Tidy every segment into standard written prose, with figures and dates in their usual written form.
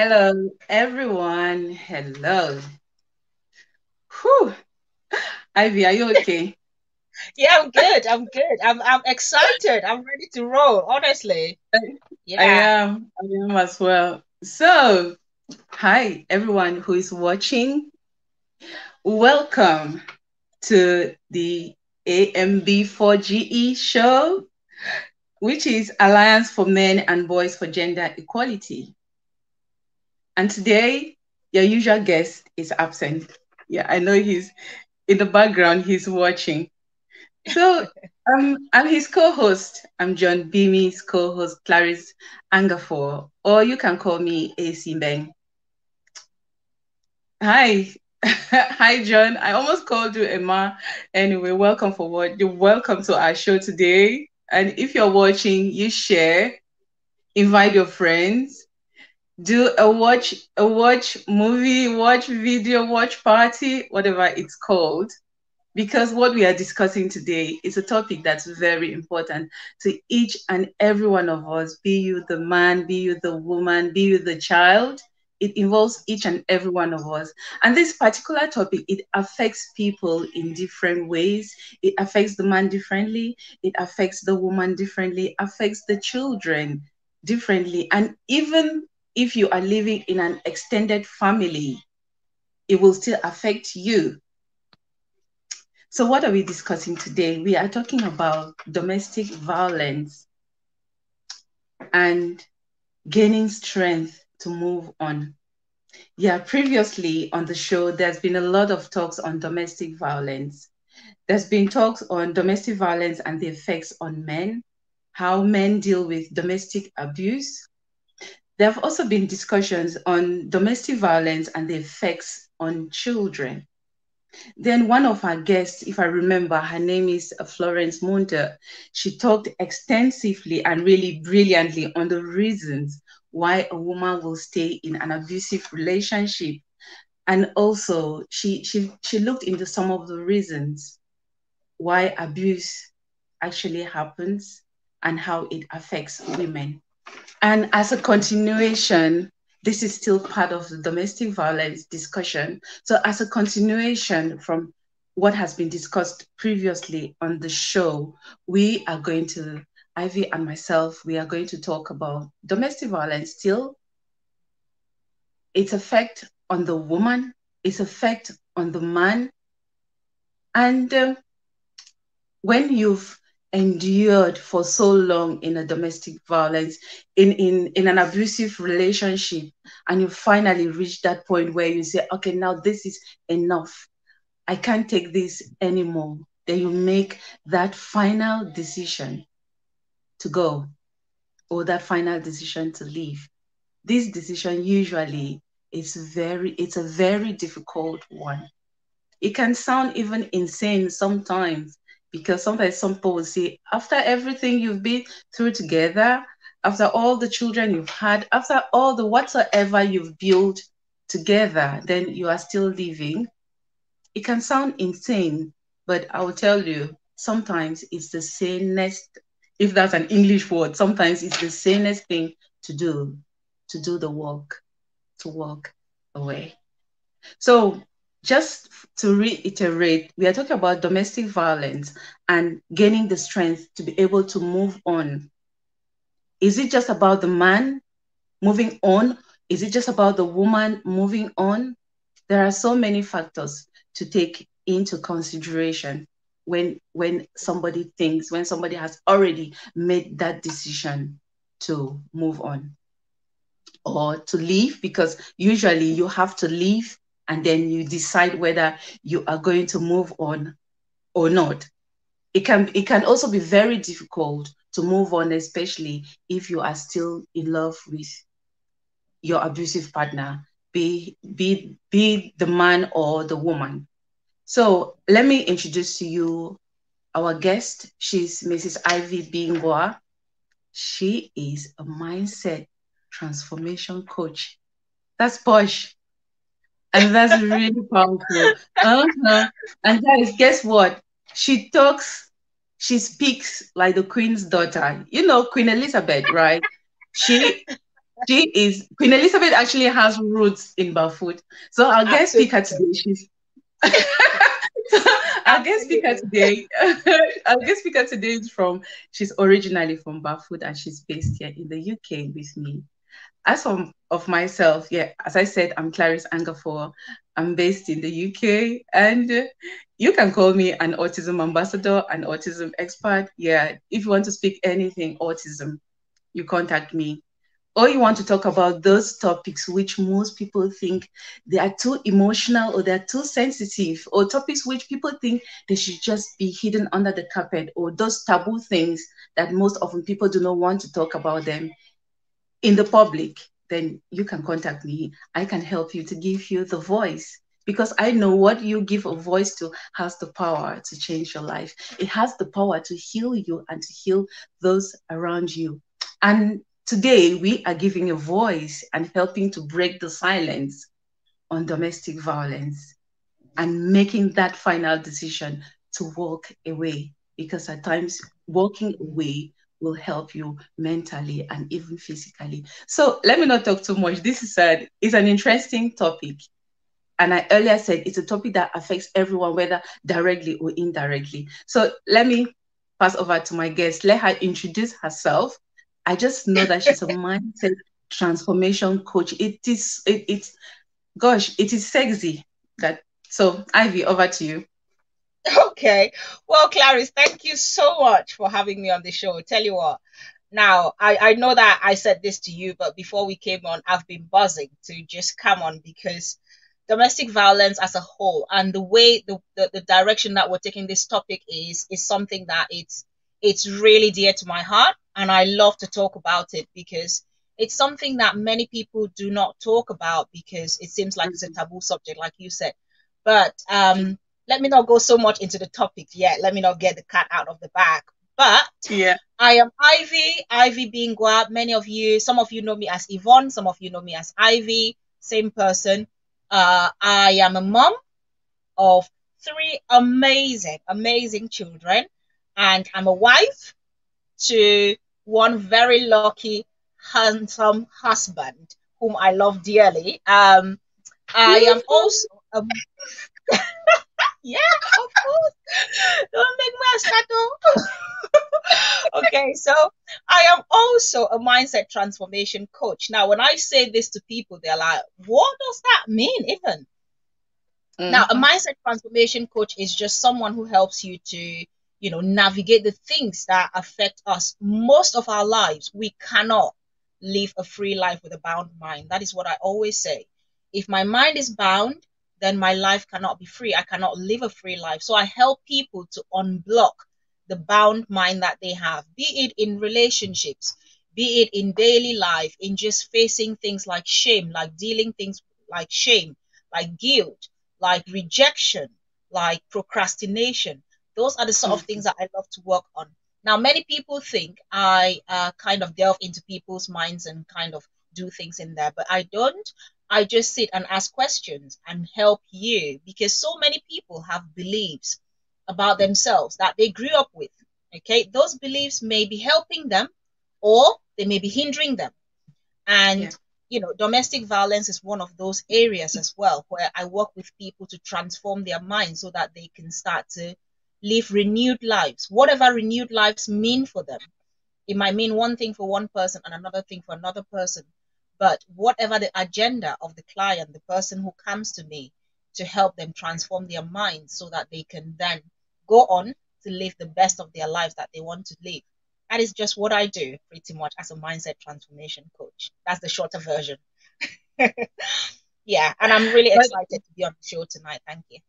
Hello, everyone. Hello. Whew. Ivy, are you okay? Yeah, I'm good. I'm good. I'm excited. I'm ready to roll, honestly. I Yeah. am. I am as well. So, hi, everyone who is watching. Welcome to the AMB4GE show, which is Alliance for Men and Boys for Gender Equality. And today, your usual guest is absent. Yeah, I know he's in the background, he's watching. So I'm his co-host. I'm John Beamy's co-host, Clarice Angafor, or you can call me AC Mbeng. Hi. Hi, John. I almost called you Emma. Anyway, welcome for what you're welcome to our show today. And if you're watching, you share, invite your friends, do a watch movie, watch video, watch party, whatever it's called, because what we are discussing today is a topic that's very important to each and every one of us, be you the man, be you the woman, be you the child. It involves each and every one of us. And this particular topic, it affects people in different ways. It affects the man differently, it affects the woman differently, affects the children differently. And even if you are living in an extended family, it will still affect you. So, what are we discussing today? We are talking about domestic violence and gaining strength to move on. Yeah, previously on the show, there's been a lot of talks on domestic violence. There's been talks on domestic violence and the effects on men, how men deal with domestic abuse. There have also been discussions on domestic violence and the effects on children. Then one of our guests, if I remember, her name is Florence Munter. She talked extensively and really brilliantly on the reasons why a woman will stay in an abusive relationship. And also she looked into some of the reasons why abuse actually happens and how it affects women. And as a continuation, this is still part of the domestic violence discussion. So, as a continuation from what has been discussed previously on the show, we are going to, Ivy and myself, we are going to talk about domestic violence still, its effect on the woman, its effect on the man, and when you've endured for so long in a domestic violence, in an abusive relationship, and you finally reach that point where you say, okay, now this is enough, I can't take this anymore, then you make that final decision to go, or that final decision to leave. This decision usually it's a very difficult one. It can sound even insane sometimes, because sometimes some people will say, after everything you've been through together, after all the children you've had, after all the whatsoever you've built together, then you are still living. It can sound insane, but I will tell you, sometimes it's the sanest, if that's an English word, sometimes it's the sanest thing to do the work, to walk away. So, just to reiterate, we are talking about domestic violence and gaining the strength to be able to move on. Is it just about the man moving on? Is it just about the woman moving on? There are so many factors to take into consideration when somebody thinks, when somebody has already made that decision to move on or to leave, because usually you have to leave and then you decide whether you are going to move on or not. It can also be very difficult to move on, especially if you are still in love with your abusive partner, be the man or the woman. So let me introduce to you our guest. She's Mrs. Ivy Ngwa. She is a mindset transformation coach. That's posh. And that's really powerful. Uh-huh. And guys, guess what? She talks, she speaks like the Queen's daughter. You know, Queen Elizabeth, right? She Queen Elizabeth actually has roots in Bafoot. So our guest speaker Absolutely. today, our guest speaker Absolutely. today, our guest speaker today is she's originally from Bafoot and she's based here in the UK with me. As of myself, yeah, as I said, I'm Clarice Angafor. I'm based in the UK, and you can call me an autism ambassador, an autism expert. Yeah, if you want to speak anything autism, you contact me. Or you want to talk about those topics which most people think they are too emotional or they're too sensitive, or topics which people think they should just be hidden under the carpet, or those taboo things that most often people do not want to talk about them in the public, then you can contact me. I can help you to give you the voice because I know what you give a voice to has the power to change your life. It has the power to heal you and to heal those around you. And today we are giving a voice and helping to break the silence on domestic violence and making that final decision to walk away, because at times walking away will help you mentally and even physically. So let me not talk too much. This is an interesting topic. And I earlier said it's a topic that affects everyone, whether directly or indirectly. So let me pass over to my guest. Let her introduce herself. I just know that she's a mindset transformation coach. It's gosh, it is sexy. That so Ivy, over to you. Okay. Well, Clarice, thank you so much for having me on the show. Tell you what, now I know that I said this to you, but before we came on, I've been buzzing to just come on because domestic violence as a whole and the way the direction that we're taking this topic is something that it's really dear to my heart, and I love to talk about it because it's something that many people do not talk about because it seems like it's a Mhm. taboo subject, like you said. But let me not go so much into the topic yet. Let me not get the cat out of the bag. But Yeah. I am Ivy Bingwa. Some of you know me as Yvonne, some of you know me as Ivy, same person. I am a mom of three amazing children, and I'm a wife to one very lucky, handsome husband whom I love dearly. I am also a yeah, of course. Don't make me a statue. Okay, so I am also a mindset transformation coach. Now, when I say this to people, they're like, what does that mean, even? Now, a Mhm. mindset transformation coach is just someone who helps you to, navigate the things that affect us most of our lives. We cannot live a free life with a bound mind. That is what I always say. If my mind is bound, then my life cannot be free. I cannot live a free life. So I help people to unblock the bound mind that they have, be it in relationships, be it in daily life, in just facing things like shame, like dealing things like shame, like guilt, like rejection, like procrastination. Those are the sort of things Mhm. that I love to work on. Now, many people think I kind of delve into people's minds and kind of do things in there, but I don't. I just sit and ask questions and help you because so many people have beliefs about themselves that they grew up with. Okay, those beliefs may be helping them or they may be hindering them. Yeah. And, domestic violence is one of those areas as well, where I work with people to transform their minds so that they can start to live renewed lives, whatever renewed lives mean for them. It might mean one thing for one person and another thing for another person. But whatever the agenda of the client, the person who comes to me to help them transform their minds so that they can then go on to live the best of their lives that they want to live. That is just what I do pretty much as a mindset transformation coach. That's the shorter version. Yeah, and I'm really But excited to be on the show tonight. Thank you.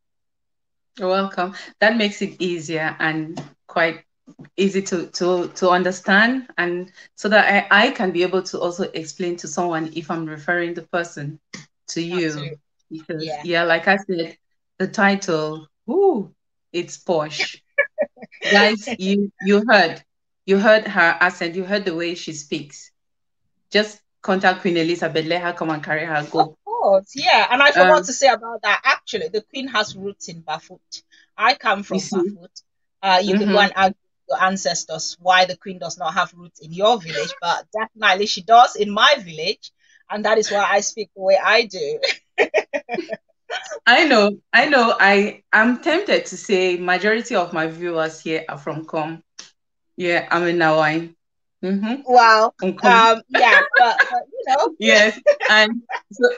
you're welcome. That makes it easier and quite easy to understand, and so that I can be able to also explain to someone if I'm referring the person to you. Absolutely. Because Yeah. yeah, like I said, the title, ooh, it's posh. Guys, you heard her accent, you heard the way she speaks. Just contact Queen Elizabeth, let her come and carry her Of go. course, yeah. And I forgot Um, to say about that. Actually, the Queen has roots in Bafut. I come you from see. Bafut. You can go Mm-hmm. and argue with your ancestors why the queen does not have roots in your village, but definitely she does in my village, and that is why I speak the way I do. I'm tempted to say majority of my viewers here are from Com. Yeah, I'm in Nawai. Mm-hmm. Wow. From Com. Yeah, but you know, Yes. And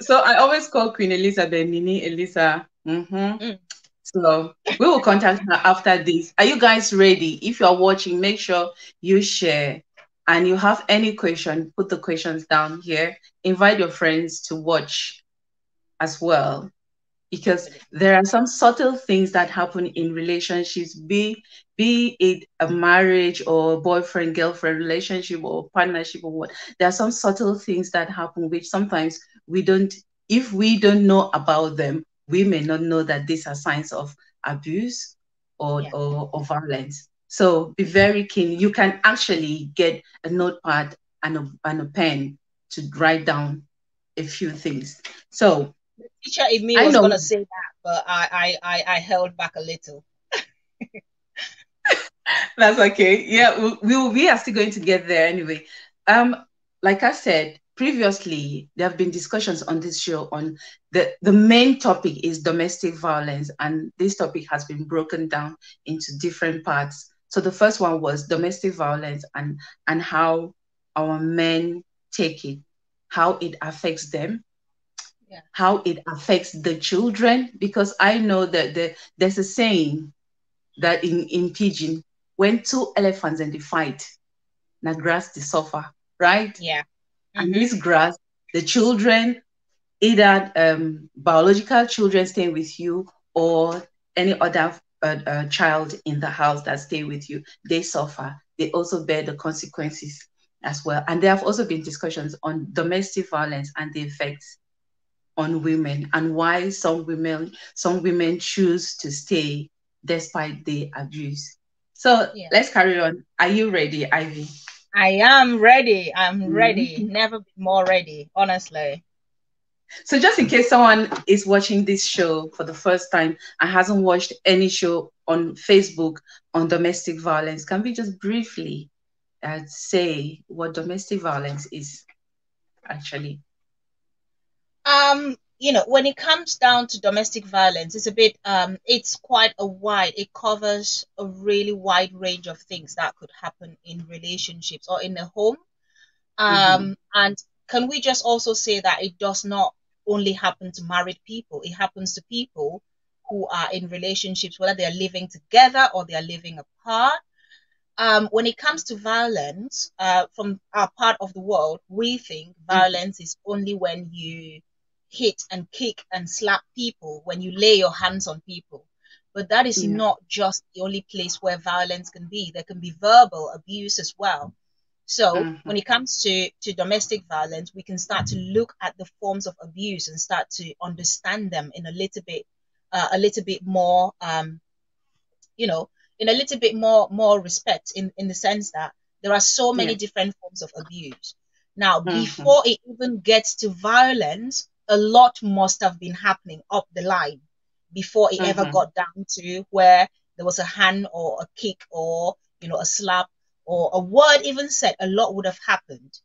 so I always call Queen Elizabeth Nini Elisa. Mm-hmm. mm, So we will contact her after this. Are you guys ready? If you are watching, make sure you share. And you have any question, put the questions down here. Invite your friends to watch as well, because absolutely. there are some subtle things that happen in relationships, be it a marriage or boyfriend girlfriend relationship or partnership or what. There are some subtle things that happen which sometimes we don't, if we don't know about them, we may not know that these are signs of abuse or Yeah. or violence. So be very keen. You can actually get a notepad and a pen to write down a few things. So The teacher in me I was know gonna say that, but I held back a little. that's okay. Yeah, we are still going to get there anyway. Um, like I said previously, there have been discussions on this show on the main topic is domestic violence, and this topic has been broken down into different parts. So the first one was domestic violence and how our men take it, how it affects them, Yeah. how it affects the children. Because I know that there's a saying that in Pidgin, when two elephants in the fight, na grass they suffer, right? Yeah. And Mm-hmm. this grass, the children, either biological children staying with you or any other child in the house that stay with you, they suffer. They also bear the consequences as well. And there have also been discussions on domestic violence and the effects on women and why some women choose to stay despite the abuse. So Yeah. let's carry on. Are you ready, Ivy? I am ready. I'm ready. Mhm. Never been more ready, honestly. So just in case someone is watching this show for the first time and hasn't watched any show on Facebook on domestic violence, can we just briefly say what domestic violence is actually? When it comes down to domestic violence, it's a bit it's quite a wide, it covers a really wide range of things that could happen in relationships or in a home. Mm-hmm. And can we just also say that it does not only happen to married people, it happens to people who are in relationships, whether they are living together or they are living apart. When it comes to violence, from our part of the world, we think Mm-hmm. violence is only when you hit and kick and slap people, when you lay your hands on people. But that is Yeah. not just the only place where violence can be. There can be verbal abuse as well. So Mm-hmm. when it comes to domestic violence, we can start to look at the forms of abuse and start to understand them in a little bit more, you know, in a little bit more respect, in the sense that there are so many Yeah. different forms of abuse. Now, Mm-hmm. before it even gets to violence, a lot must have been happening up the line before it ever Mm-hmm. got down to where there was a hand or a kick or a slap or a word even said. A lot would have happened.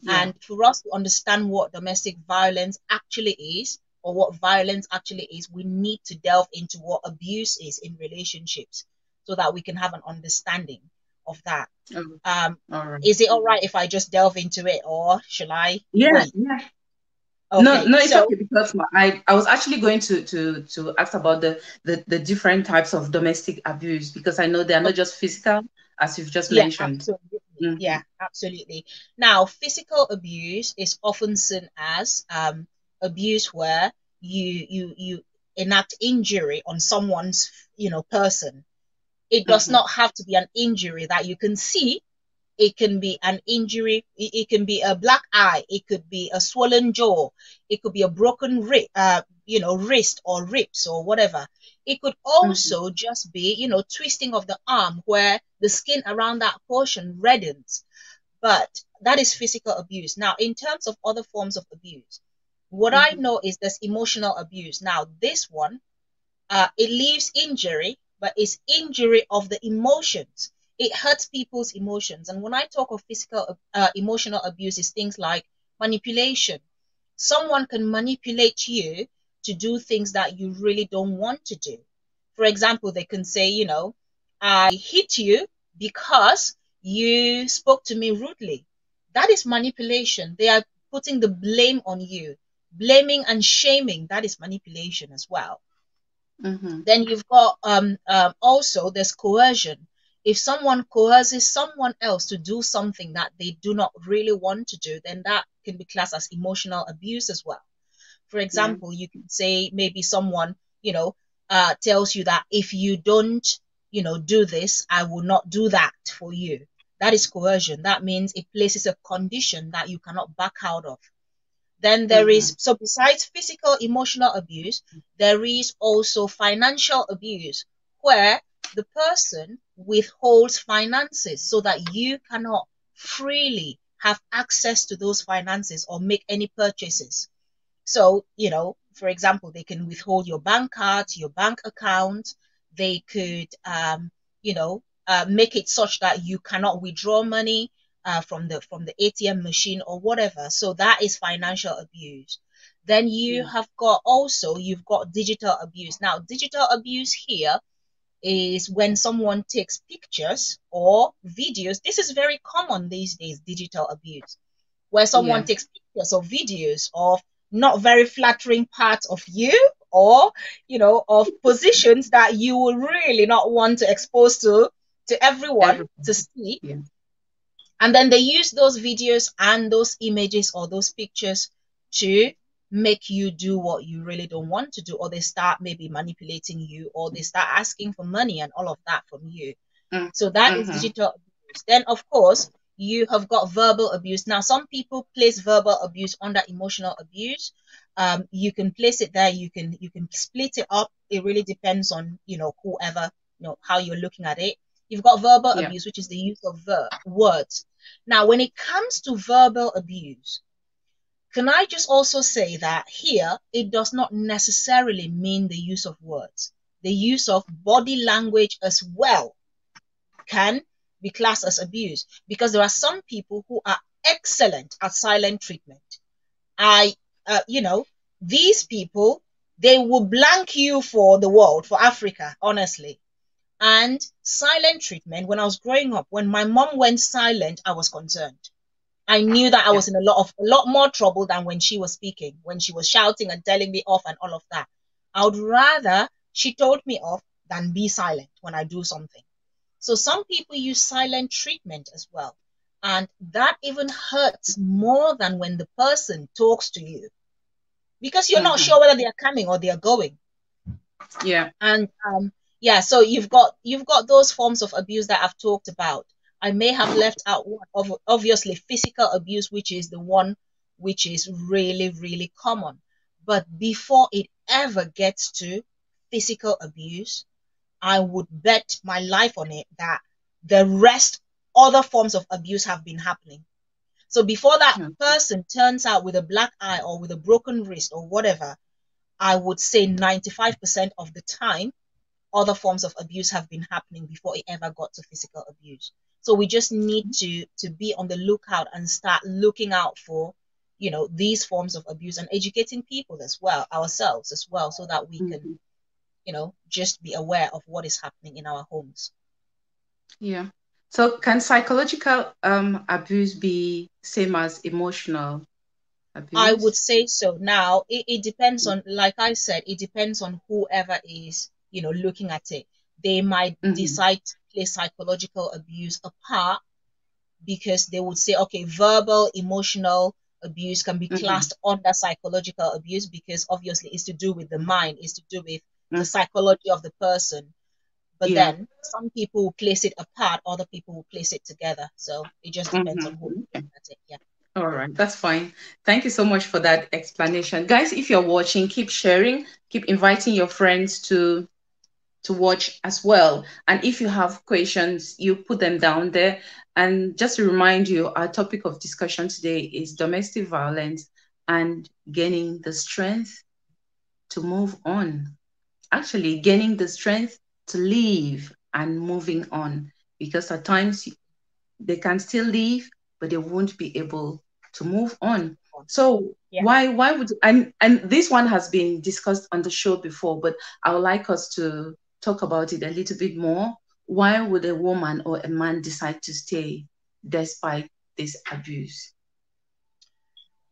Yeah. And for us to understand what domestic violence actually is, or what violence actually is, we need to delve into what abuse is in relationships so that we can have an understanding of that. Oh, Um, all right. is it all right if I just delve into it, or shall I Yeah, wait? yeah. No, Okay, no, it's so okay because I was actually going to ask about the different types of domestic abuse because I know they are not okay, just physical, as you've just yeah, mentioned. absolutely. Mm-hmm. Yeah, absolutely. Now, physical abuse is often seen as abuse where you enact injury on someone's person. It does Mm-hmm. not have to be an injury that you can see. It can be an injury. It can be a black eye. It could be a swollen jaw. It could be a broken wrist or ribs or whatever. It could Mm-hmm. also just be, twisting of the arm where the skin around that portion reddens. But that is physical abuse. Now, in terms of other forms of abuse, what I Mm-hmm. know is there's emotional abuse. Now, this one, it leaves injury, but it's injury of the emotions. it hurts people's emotions. And when I talk of physical, emotional abuse, is things like manipulation. Someone can manipulate you to do things that you really don't want to do. For example, they can say, I hit you because you spoke to me rudely. That is manipulation. They are putting the blame on you. Blaming and shaming, that is manipulation as well. Then you've got also there's coercion. If someone coerces someone else to do something that they do not really want to do, then that can be classed as emotional abuse as well. For Yeah. example, you can say maybe someone, tells you that if you don't, do this, I will not do that for you. That is coercion. That means it places a condition that you cannot back out of. Then there is, so besides physical, emotional abuse, there is also financial abuse, where the person withholds finances so that you cannot freely have access to those finances or make any purchases. So, for example, they can withhold your bank cards, your bank account. They could, make it such that you cannot withdraw money from the ATM machine or whatever. So that is financial abuse. Then you've got digital abuse. Now, digital abuse here is when someone takes pictures or videos. This is very common these days, digital abuse, where someone Yeah. takes pictures or videos of not very flattering parts of you, or of positions that you will really not want to expose to everyone Every. to see. Yeah. And then they use those videos and those images or those pictures to make you do what you really don't want to do, or they start maybe manipulating you, or they start asking for money and all of that from you. So that is Mm-hmm. digital abuse. Then, of course, you have got verbal abuse. Now, some people place verbal abuse under emotional abuse. You can place it there. You can split it up. It really depends on whoever, how you're looking at it. You've got verbal Yeah. abuse, which is the use of words. Now, when it comes to verbal abuse, can I just also say that here it does not necessarily mean the use of words. The use of body language as well can be classed as abuse, because there are some people who are excellent at silent treatment. I, these people, they will blank you for the world, for Africa, honestly. And silent treatment, when I was growing up, when my mom went silent, I was concerned. I knew that I Yeah. was in a lot more trouble than when she was speaking, when she was shouting and telling me off and all of that. I would rather she told me off than be silent when I do something. So some people use silent treatment as well. And that even hurts more than when the person talks to you, because you're not Mm-hmm. sure whether they are coming or they are going. Yeah. And yeah, so you've got those forms of abuse that I've talked about. I may have left out one of obviously physical abuse, which is the one which is really, really common. But before it ever gets to physical abuse, I would bet my life on it that the rest, other forms of abuse have been happening. So before that Yeah. person turns out with a black eye or with a broken wrist or whatever, I would say 95% of the time, other forms of abuse have been happening before it ever got to physical abuse. So we just need to be on the lookout and start looking out for, these forms of abuse, and educating people as well, ourselves as well, so that we can, Mm-hmm. just be aware of what is happening in our homes. Yeah. So can psychological abuse be same as emotional I would abuse? say so. Now, it depends on, like I said, it depends on whoever is, looking at it. They might Mm-hmm. decide to play psychological abuse apart, because they would say, okay, verbal, emotional abuse can be Mm-hmm. classed under psychological abuse, because obviously it's to do with the mind, it's to do with the Mm. psychology of the person. But Yeah. then some people will place it apart, other people will place it together. So it just depends on who is Mm-hmm. looking at it. Yeah. All right, that's fine. Thank you so much for that explanation. Guys, if you're watching, keep sharing, keep inviting your friends to watch as well. And if you have questions, you put them down there. And just to remind you, our topic of discussion today is domestic violence and gaining the strength to move on. Actually, gaining the strength to live and moving on. because at times they can still leave, but they won't be able to move on. So Yeah. why would, and this one has been discussed on the show before, but I would like us to talk about it a little bit more. Why would a woman or a man decide to stay despite this abuse?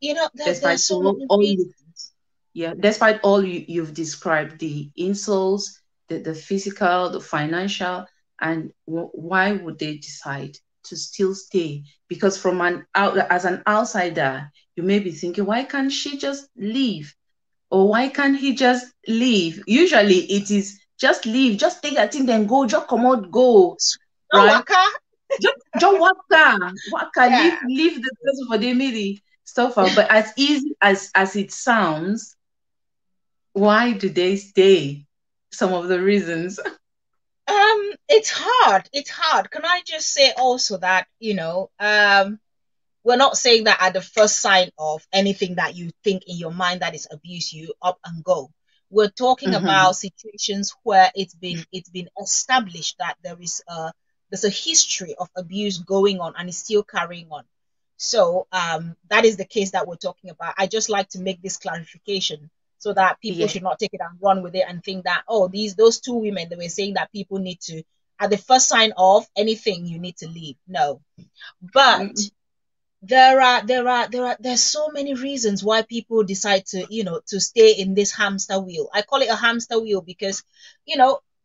There are Despite so many all you, reasons. yeah, despite all you've described, the insults, the physical, the financial, and why would they decide to still stay? Because from as an outsider, you may be thinking, why can't she just leave? Or why can't he just leave? Usually it is just leave, just take a thing, then go, just come out, go, No right? waka. Just waka, Yeah. leave the person for the meeting stuff out. But as easy as it sounds, why do they stay? Some of the reasons. It's hard. It's hard. Can I just say also that, we're not saying that at the first sign of anything that you think in your mind that is abuse, you up and go. We're talking Mm-hmm. about situations where it's been established that there's a history of abuse going on and it's still carrying on. So that is the case that we're talking about. I just like to make this clarification so that people Yeah. should not take it and run with it and think that, oh, those two women, they were saying that people need to, at the first sign of anything, you need to leave. No. Mm-hmm. But there's so many reasons why people decide to stay in this hamster wheel. I call it a hamster wheel because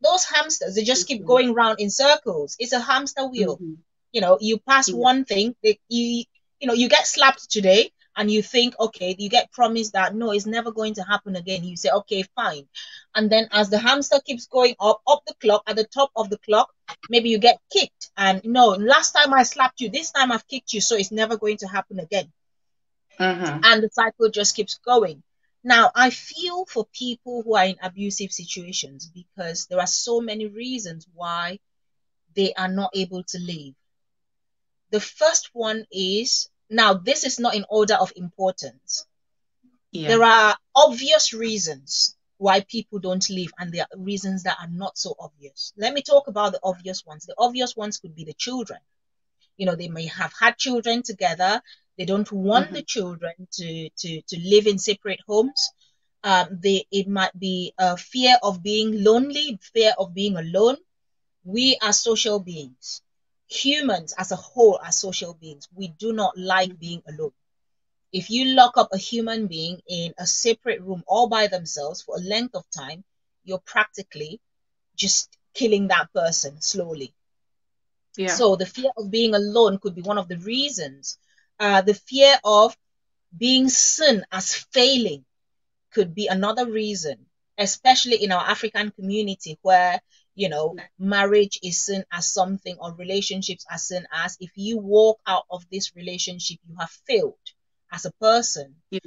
those hamsters, they just keep going round in circles. It's a hamster wheel. Mm-hmm. You pass Yeah. one thing, you get slapped today and you think, okay, you get promised that no, it's never going to happen again. You say, okay, fine. And then as the hamster keeps going up the clock, at the top of the clock, maybe you get kicked. And no, last time I slapped you, this time I've kicked you, so it's never going to happen again. Mm-hmm. And the cycle just keeps going. Now, I feel for people who are in abusive situations because there are so many reasons why they are not able to leave. The first one is, now this is not in order of importance. Yeah. There are obvious reasons why people don't leave, and there are reasons that are not so obvious. Let me talk about the obvious ones. The obvious ones could be the children. They may have had children together. They don't want Mm-hmm. the children to live in separate homes. It might be a fear of being lonely, fear of being alone. We are social beings. Humans as a whole are social beings. We do not like being alone. If you lock up a human being in a separate room all by themselves for a length of time, you're practically just killing that person slowly. Yeah. So the fear of being alone could be one of the reasons. The fear of being seen as failing could be another reason, especially in our African community where, marriage is seen as something, or relationships are seen as, if you walk out of this relationship, you have failed as a person. Yeah.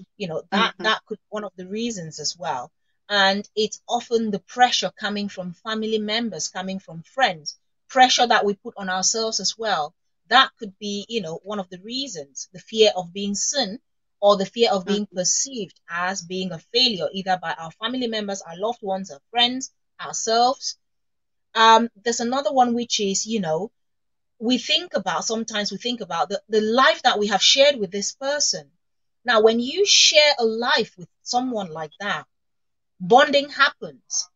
That Mm-hmm. that could be one of the reasons as well. And it's often the pressure coming from family members, coming from friends, pressure that we put on ourselves as well. That could be, one of the reasons, the fear of being seen or the fear of being Mm-hmm. perceived as being a failure, either by our family members, our loved ones, our friends, ourselves. There's another one, which is, sometimes we think about the life that we have shared with this person. Now, when you share a life with someone like that, bonding happens.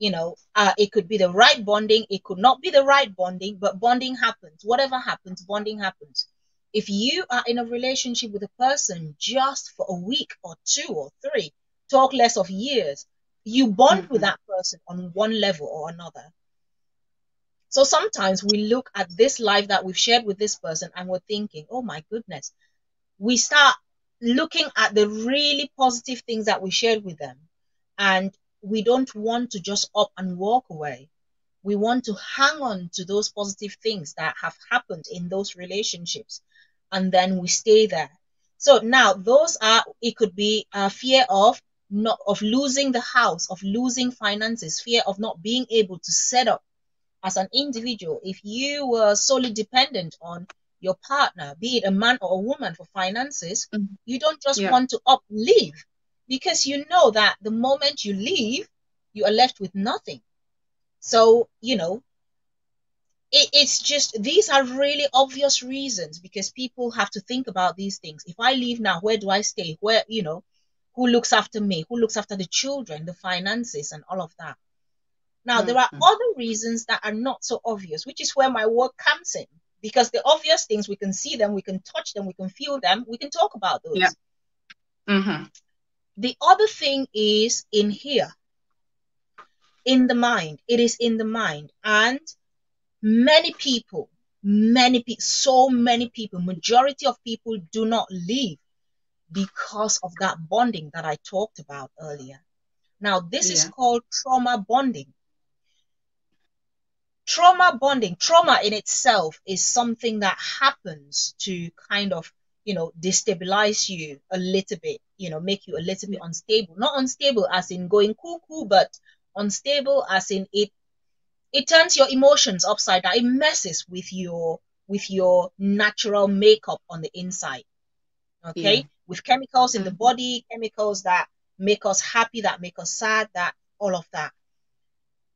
It could be the right bonding, it could not be the right bonding, but bonding happens. Whatever happens, bonding happens. If you are in a relationship with a person just for a week or two or three, talk less of years, you bond with Mm-hmm. that person on one level or another. So sometimes we look at this life that we've shared with this person and we're thinking, oh my goodness, we start looking at the really positive things that we shared with them, and we don't want to just up and walk away. We want to hang on to those positive things that have happened in those relationships, and then we stay there. So now it could be a fear of not of losing the house, of losing finances, fear of not being able to set up as an individual. If you were solely dependent on your partner, be it a man or a woman, for finances, Mm-hmm. you don't just Yeah. want to leave, because you know that the moment you leave, you are left with nothing. So, it's just, these are really obvious reasons, because people have to think about these things. If I leave now, where do I stay? Where, who looks after me? Who looks after the children, the finances, and all of that? Now, there are Mm-hmm. other reasons that are not so obvious, which is where my work comes in. Because the obvious things, we can see them, we can touch them, we can feel them, we can talk about Yeah. those. Mm-hmm. The other thing is in here, in the mind. It is in the mind. And so many people, majority of people do not leave because of that bonding that I talked about earlier. Now, this is Yeah. called trauma bonding. Trauma in itself is something that happens to kind of, destabilize you a little bit, make you a little bit Yeah. unstable. Not unstable as in going cuckoo, but unstable as in it turns your emotions upside down. It messes with your natural makeup on the inside. Yeah. Okay? With chemicals in the Mm-hmm. body, chemicals that make us happy, that make us sad, that all of that.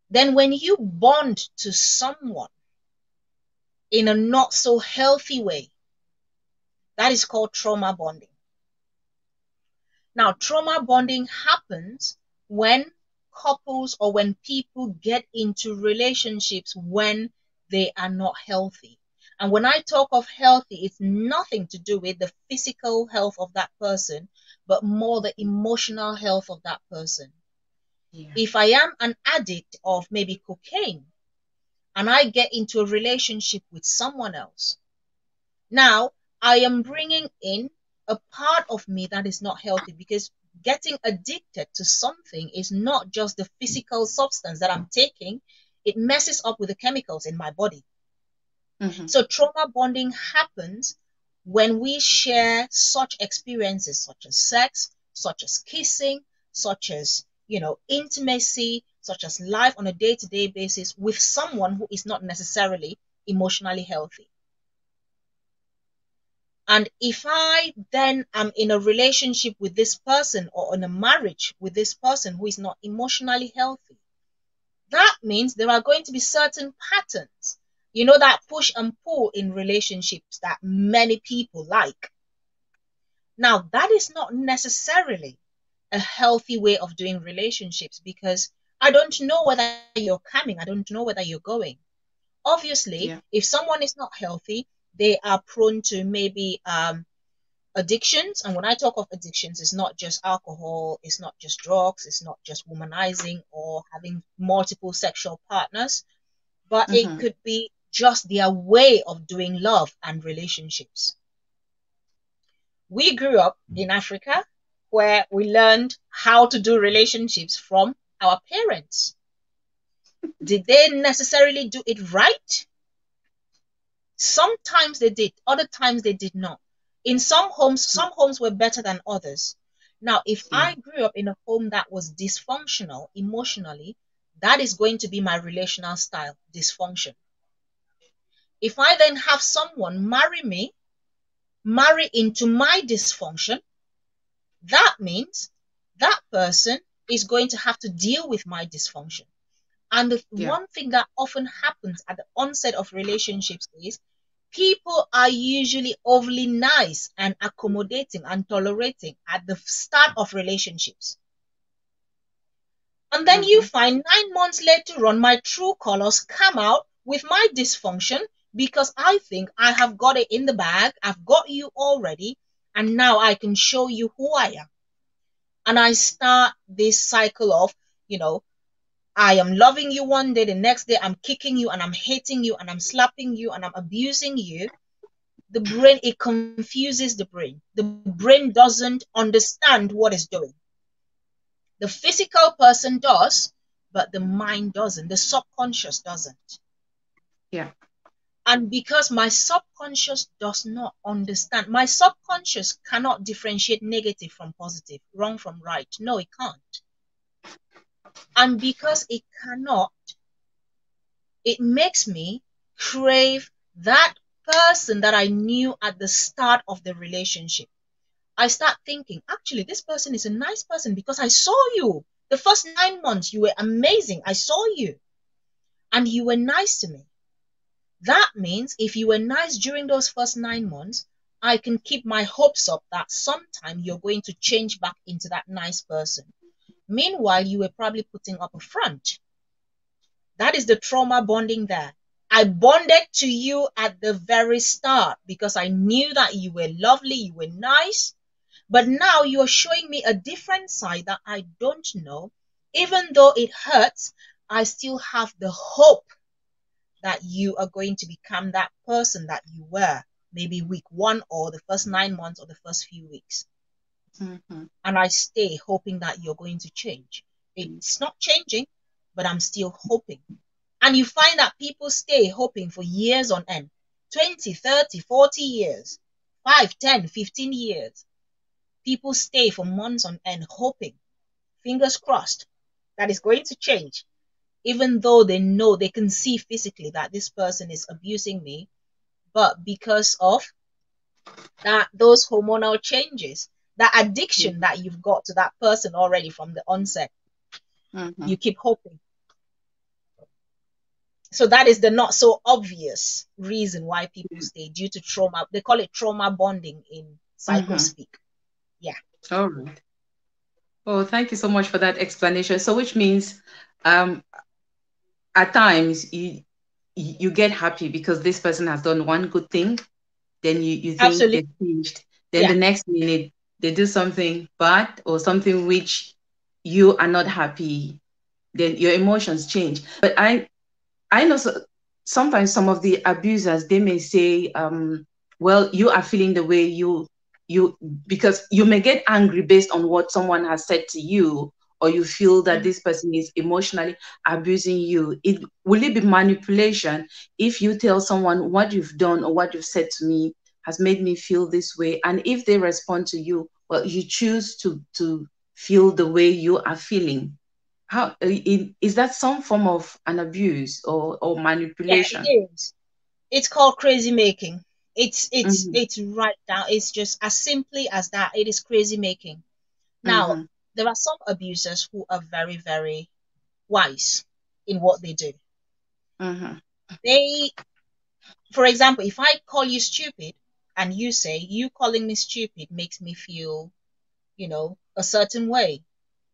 Then when you bond to someone in a not so healthy way, that is called trauma bonding. Now, trauma bonding happens when couples or when people get into relationships when they are not healthy. And when I talk of healthy, it's nothing to do with the physical health of that person, but more the emotional health of that person. Yeah. If I am an addict of maybe cocaine and I get into a relationship with someone else, now, I am bringing in a part of me that is not healthy, because getting addicted to something is not just the physical substance that I'm taking, it messes up with the chemicals in my body. Mm-hmm. So, trauma bonding happens when we share such experiences, such as sex, such as kissing, such as, intimacy, such as life on a day to day basis with someone who is not necessarily emotionally healthy. And if I then am in a relationship with this person or in a marriage with this person who is not emotionally healthy, that means there are going to be certain patterns, that push and pull in relationships that many people like. Now, that is not necessarily a healthy way of doing relationships, because I don't know whether you're coming, I don't know whether you're going. Obviously, Yeah. if someone is not healthy, they are prone to maybe addictions. And when I talk of addictions, it's not just alcohol, it's not just drugs, it's not just womanizing or having multiple sexual partners, but it Mm-hmm. could be just their way of doing love and relationships. We grew up in Africa where we learned how to do relationships from our parents. Did they necessarily do it right? Sometimes they did, other times they did not. In some homes were better than others. Now, if Yeah. I grew up in a home that was dysfunctional emotionally, that is going to be my relational style, dysfunction. If I then have someone marry me, marry into my dysfunction, that means that person is going to have to deal with my dysfunction. And the Yeah. one thing that often happens at the onset of relationships is people are usually overly nice and accommodating and tolerating at the start of relationships. And then you Mm-hmm. find 9 months later on, my true colors come out with my dysfunction, because I think I have got it in the bag. I've got you already. And now I can show you who I am. And I start this cycle of, you know, I am loving you one day, the next day I'm kicking you and I'm hating you and I'm slapping you and I'm abusing you. The brain, it confuses the brain. The brain doesn't understand what it's doing. The physical person does, but the mind doesn't. The subconscious doesn't. Yeah. And because my subconscious does not understand, my subconscious cannot differentiate negative from positive, wrong from right. No, it can't. And because it cannot, it makes me crave that person that I knew at the start of the relationship. I start thinking, actually, this person is a nice person because I saw you. The first 9 months, you were amazing. I saw you and you were nice to me. That means if you were nice during those first 9 months, I can keep my hopes up that sometime you're going to change back into that nice person. Meanwhile, you were probably putting up a front. That is the trauma bonding there. I bonded to you at the very start because I knew that you were lovely, you were nice, but now you're showing me a different side that I don't know. Even though it hurts, I still have the hope that you are going to become that person that you were, maybe week 1 or the first 9 months or the first few weeks. Mm-hmm. And I stay hoping that you're going to change. It's not changing, but I'm still hoping. And you find that people stay hoping for years on end, 20, 30, 40 years, 5, 10, 15 years. People stay for months on end hoping, fingers crossed, that it's going to change, even though they know they can see physically that this person is abusing me. But because of those hormonal changes, that addiction that you've got to that person already from the onset, Mm-hmm. you keep hoping. So that is the not so obvious reason why people stay, due to trauma. They call it trauma bonding in Mm-hmm. psychospeak. Yeah, All right. Oh, thank you so much for that explanation. So, which means, um, at times you get happy because this person has done one good thing, then you think absolutely. they've changed. Then Yeah, the next minute they do something bad or something which you are not happy. Then your emotions change. But I know sometimes some of the abusers, they may say, well, you are feeling the way you because you may get angry based on what someone has said to you, or you feel that mm, this person is emotionally abusing you. Will it be manipulation if you tell someone what you've done or what you've said to me has made me feel this way, and if they respond to you, well, you choose to feel the way you are feeling? How is that some form of an abuse or yeah, it manipulation? is. It's called crazy making. It's it's Mm-hmm. it's right down. It's just as simply as that. It is crazy making. Now, Mm-hmm. there are some abusers who are very, very wise in what they do. Mm-hmm. They, for example, if I call you stupid and you say you calling me stupid makes me feel, a certain way,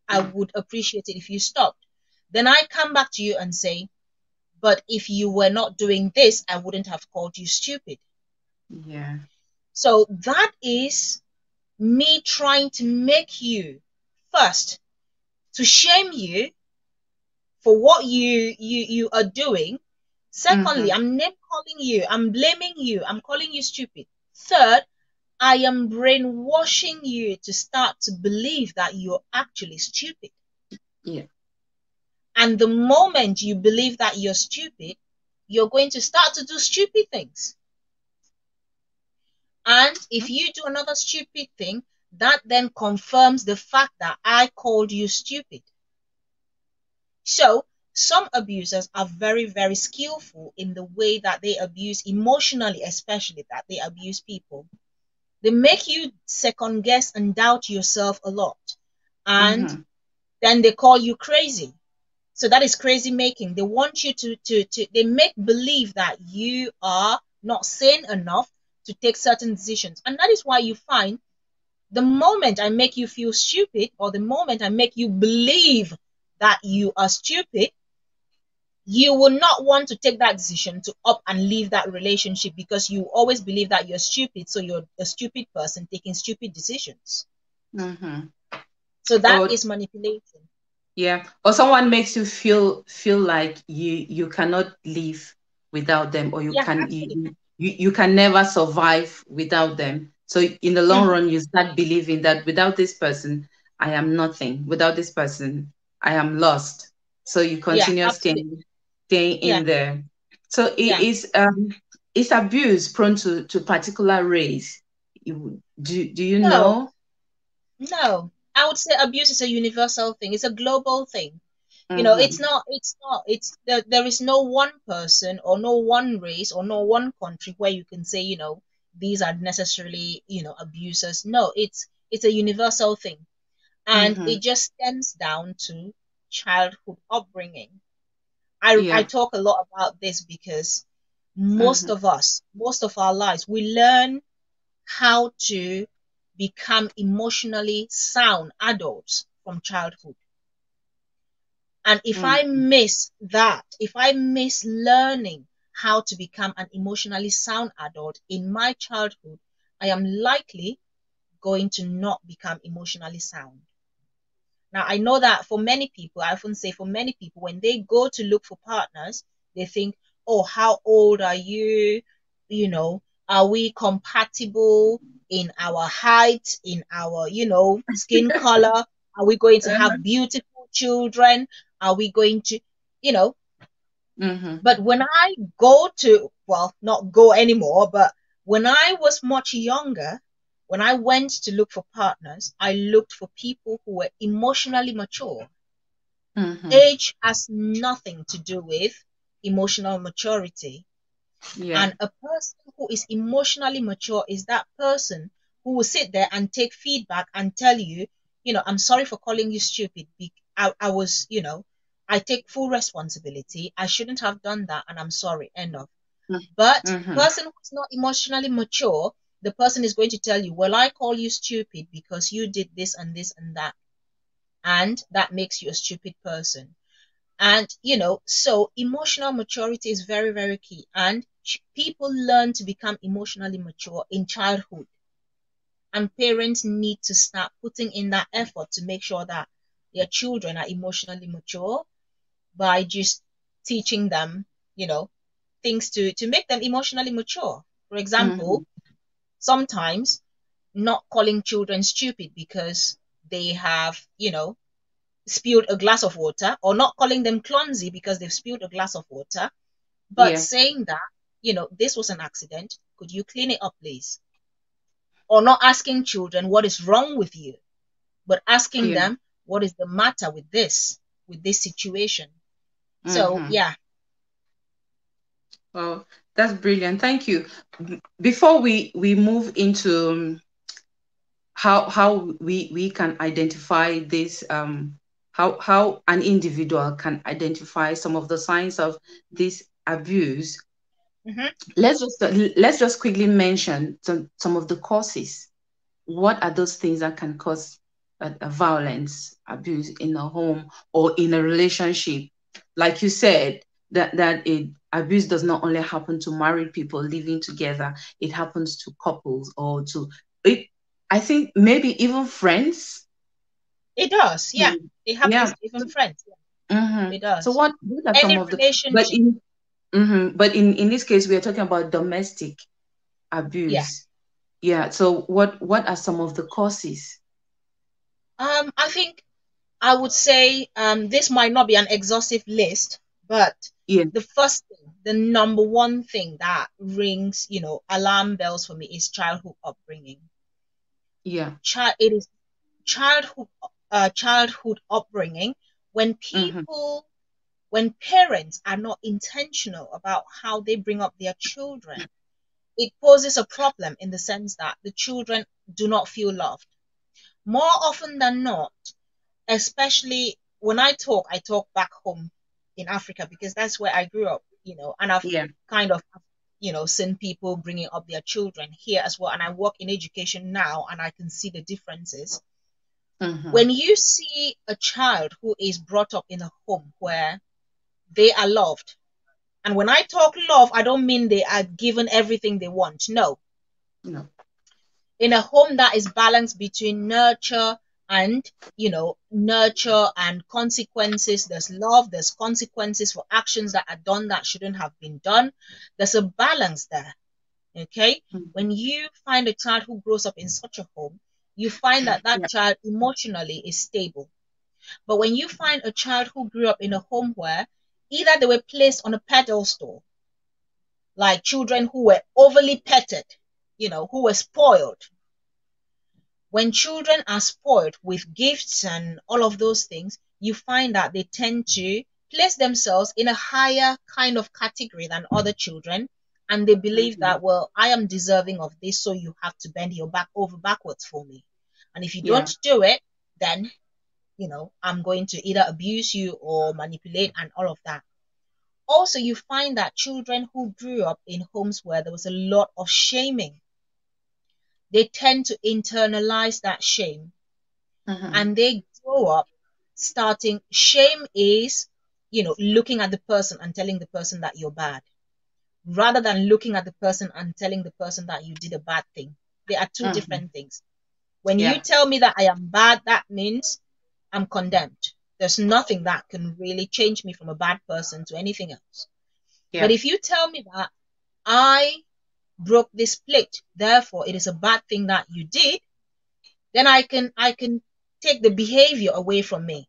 I would appreciate it if you stopped. Then I come back to you and say, but if you were not doing this, I wouldn't have called you stupid. Yeah. So that is me trying to make you, first, to shame you for what you are doing. Secondly, Mm-hmm. I'm name calling you, I'm blaming you, I'm calling you stupid. Third, I am brainwashing you to start to believe that you're actually stupid. Yeah. And the moment you believe that you're stupid, you're going to start to do stupid things. And if you do another stupid thing, that then confirms the fact that I called you stupid. So some abusers are very, very skillful in the way that they abuse emotionally, especially that they abuse people. They make you second guess and doubt yourself a lot. And Mm-hmm. then they call you crazy. So that is crazy making. They want you to they make believe that you are not sane enough to take certain decisions. And that is why you find the moment I make you feel stupid, or the moment I make you believe that you are stupid, you will not want to take that decision to up and leave that relationship, because you always believe that you're stupid. So you're a stupid person taking stupid decisions. Mm-hmm. So that Or is manipulation. yeah, or someone makes you feel like you cannot live without them, or Yeah, absolutely. you can never survive without them. So in the long Mhm. run, you start believing that without this person, I am nothing. Without this person, I am lost. So you Yeah, continue absolutely. staying Yeah, in there. So yeah. is abuse prone to particular race? Do you No, know? no. I would say abuse is a universal thing. It's a global thing. It's Mm-hmm. not, there is no one person or no one race or no one country where you can say, these are necessarily, abusers. No, it's a universal thing. And Mm-hmm. it just stems down to childhood upbringing. I Yeah. talk a lot about this because Most Mm-hmm. of us, most of our lives, we learn how to become emotionally sound adults from childhood. And if I Mm-hmm. miss that, if I miss learning how to become an emotionally sound adult in my childhood, I am likely going to not become emotionally sound. Now, I know that for many people, I often say for many people, when they go to look for partners, they think, oh, how old are you? You know, are we compatible in our height, in our, skin color? Are we going to have beautiful children? Are we going to, you know, Mm-hmm. but when I go to, well, not go anymore, but when I was much younger, when I went to look for partners, I looked for people who were emotionally mature. Mm-hmm. Age has nothing to do with emotional maturity. Yeah. And a person who is emotionally mature is that person who will sit there and take feedback and tell you, I'm sorry for calling you stupid. I was, I take full responsibility. I shouldn't have done that, and I'm sorry. End of. But Mm-hmm. person who's not emotionally mature, the person is going to tell you, well, I call you stupid because you did this and this and that, and that makes you a stupid person. And so emotional maturity is very, very key, and people learn to become emotionally mature in childhood, and parents need to start putting in that effort to make sure that their children are emotionally mature by just teaching them you know things to make them emotionally mature. For Mm-hmm. example, sometimes not calling children stupid because they have spilled a glass of water, or not calling them clumsy because they've spilled a glass of water, but Yeah. saying that, this was an accident. Could you clean it up, please? Or not asking children what is wrong with you, but asking Yeah. them what is the matter with this situation. So, Mm-hmm. yeah. Well, that's brilliant. Thank you. Before we move into how we can identify this, how an individual can identify some of the signs of this abuse, Hmm. let's just quickly mention some of the causes. What are those things that can cause a violence, abuse in a home or in a relationship? Like you said, abuse does not only happen to married people living together; it happens to couples or to it. I think maybe even friends. It does, yeah. Mm. It happens Yeah. to even friends. Yeah, Mhm. it So does. what are some Any of the but relationship. in but in this case we are talking about domestic Yeah. abuse. Yeah. So what are some of the causes? I think I would say this might not be an exhaustive list, but Yeah. the first thing, the number one thing that rings, alarm bells for me is childhood upbringing. Yeah. It is childhood childhood upbringing. When Mm-hmm. people, when parents are not intentional about how they bring up their children, it poses a problem in the sense that the children do not feel loved. More often than not, especially when I talk back home in Africa because that's where I grew up, and I've Yeah. kind of, seen people bringing up their children here as well. And I work in education now, and I can see the differences. Mm-hmm. When you see a child who is brought up in a home where they are loved, and when I talk love, I don't mean they are given everything they want. No, No. in a home that is balanced between and nurture and consequences. There's love, there's consequences for actions that are done that shouldn't have been done. There's a balance there. Okay, Mm-hmm. when you find a child who grows up in such a home, you find that that Yeah. child emotionally is stable. But when you find a child who grew up in a home where either they were placed on a pedestal, like children who were overly petted, who were spoiled. When children are spoiled with gifts and all of those things, you find that they tend to place themselves in a higher kind of category than other children. And they believe Mm-hmm. that, well, I am deserving of this, so you have to bend your back over backwards for me. And if you Yeah. don't do it, then, I'm going to either abuse you or manipulate and all of that. Also, you find that children who grew up in homes where there was a lot of shaming, they tend to internalize that shame, Mm-hmm. and they grow up starting. Shame is, looking at the person and telling the person that you're bad, rather than looking at the person and telling the person that you did a bad thing. They are two Mm-hmm. different things. When you Yeah. tell me that I am bad, that means I'm condemned. There's nothing that can really change me from a bad person to anything else. But Yeah. if you tell me that I broke this plate, therefore it is a bad thing that you did, then I can take the behavior away from me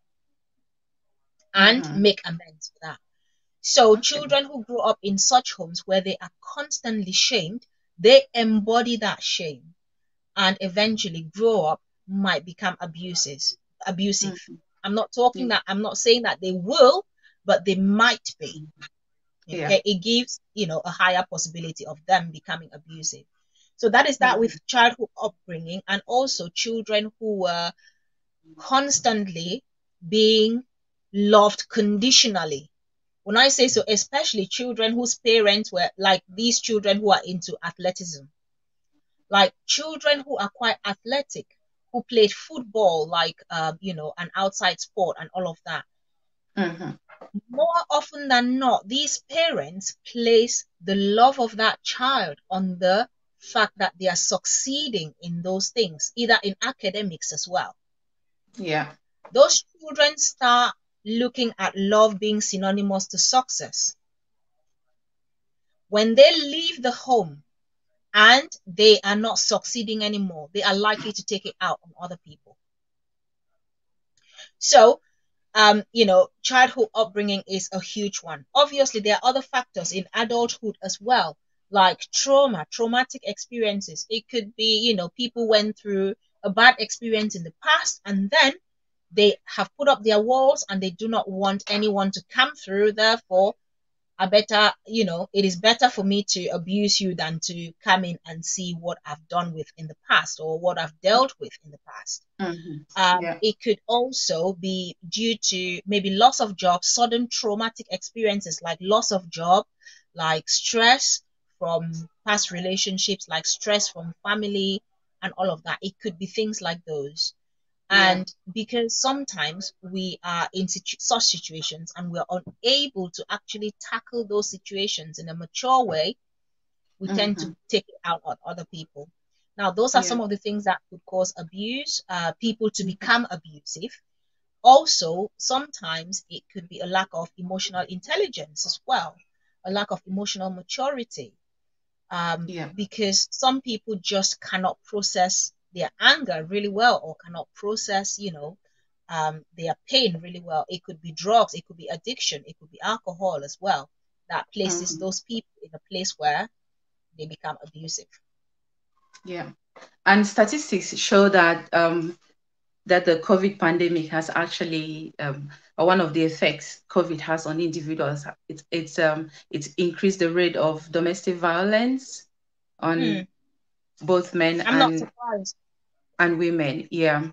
and Mm-hmm. make amends for that. So Okay. children who grow up in such homes where they are constantly shamed, they embody that shame and eventually grow up might become abusive. Mm-hmm. I'm not saying that they will, but they might be. Yeah. Okay, it gives, a higher possibility of them becoming abusive. So that is that Mm-hmm. with childhood upbringing, and also children who were constantly being loved conditionally. When I say so, especially children whose parents were like these children who are into athleticism, like children who are quite athletic, who played football, like, an outside sport and all of that. Mm-hmm. More often than not, these parents place the love of that child on the fact that they are succeeding in those things, either in academics as well. Yeah. Those children start looking at love being synonymous to success. When they leave the home and they are not succeeding anymore, they are likely to take it out on other people. So, childhood upbringing is a huge one. Obviously, there are other factors in adulthood as well, like traumatic experiences. It could be, people went through a bad experience in the past, and then they have put up their walls and they do not want anyone to come through. Therefore, it is better for me to abuse you than to come in and see what I've done with in the past or what I've dealt with in the past. Mm-hmm. Yeah. It could also be due to maybe loss of job, sudden traumatic experiences like loss of job, like stress from past relationships, like stress from family, and all of that. It could be things like those. Yeah. And because sometimes we are in such situations and we're unable to actually tackle those situations in a mature way, we tend Mm-hmm. to take it out on other people. Now, those are Yeah. some of the things that could cause abuse, people to Mm-hmm. become abusive. Also, sometimes it could be a lack of emotional intelligence as well, a lack of emotional maturity, Yeah. because some people just cannot process their anger really well or cannot process, their pain really well. It could be drugs, it could be addiction, it could be alcohol as well that places Mm-hmm. those people in a place where they become abusive. Yeah. And statistics show that the COVID pandemic has actually or one of the effects COVID has on individuals. It's increased the rate of domestic violence Hmm, on both men I'm not surprised. and women. Yeah.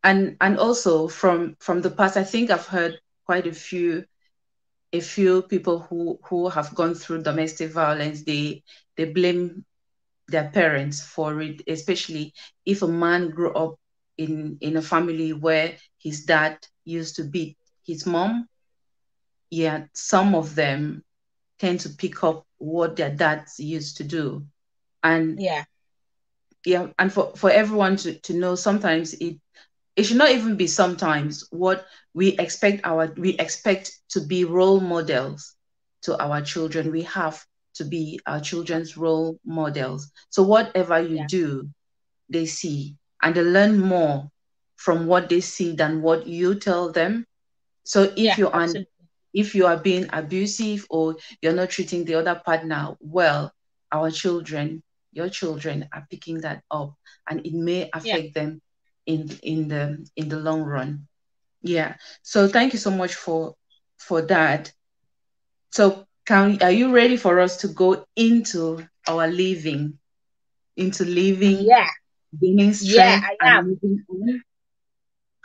And also from the past, I think I've heard quite a few people who have gone through domestic violence. They blame their parents for it, especially if a man grew up in a family where his dad used to beat his mom. Yeah, some of them tend to pick up what their dads used to do. And Yeah, yeah, and for everyone to know, sometimes it should not even be sometimes what we expect to be role models to our children. We have to be our children's role models. So whatever you yeah, do, they see, and they learn more from what they see than what you tell them. So yeah, absolutely. if you are being abusive or you're not treating the other partner well, our children, your children are picking that up, and it may Yeah, affect them in the long run. Yeah. So thank you so much for that. So are you ready for us to go into living, yeah, gaining yeah, strength I and am. moving on?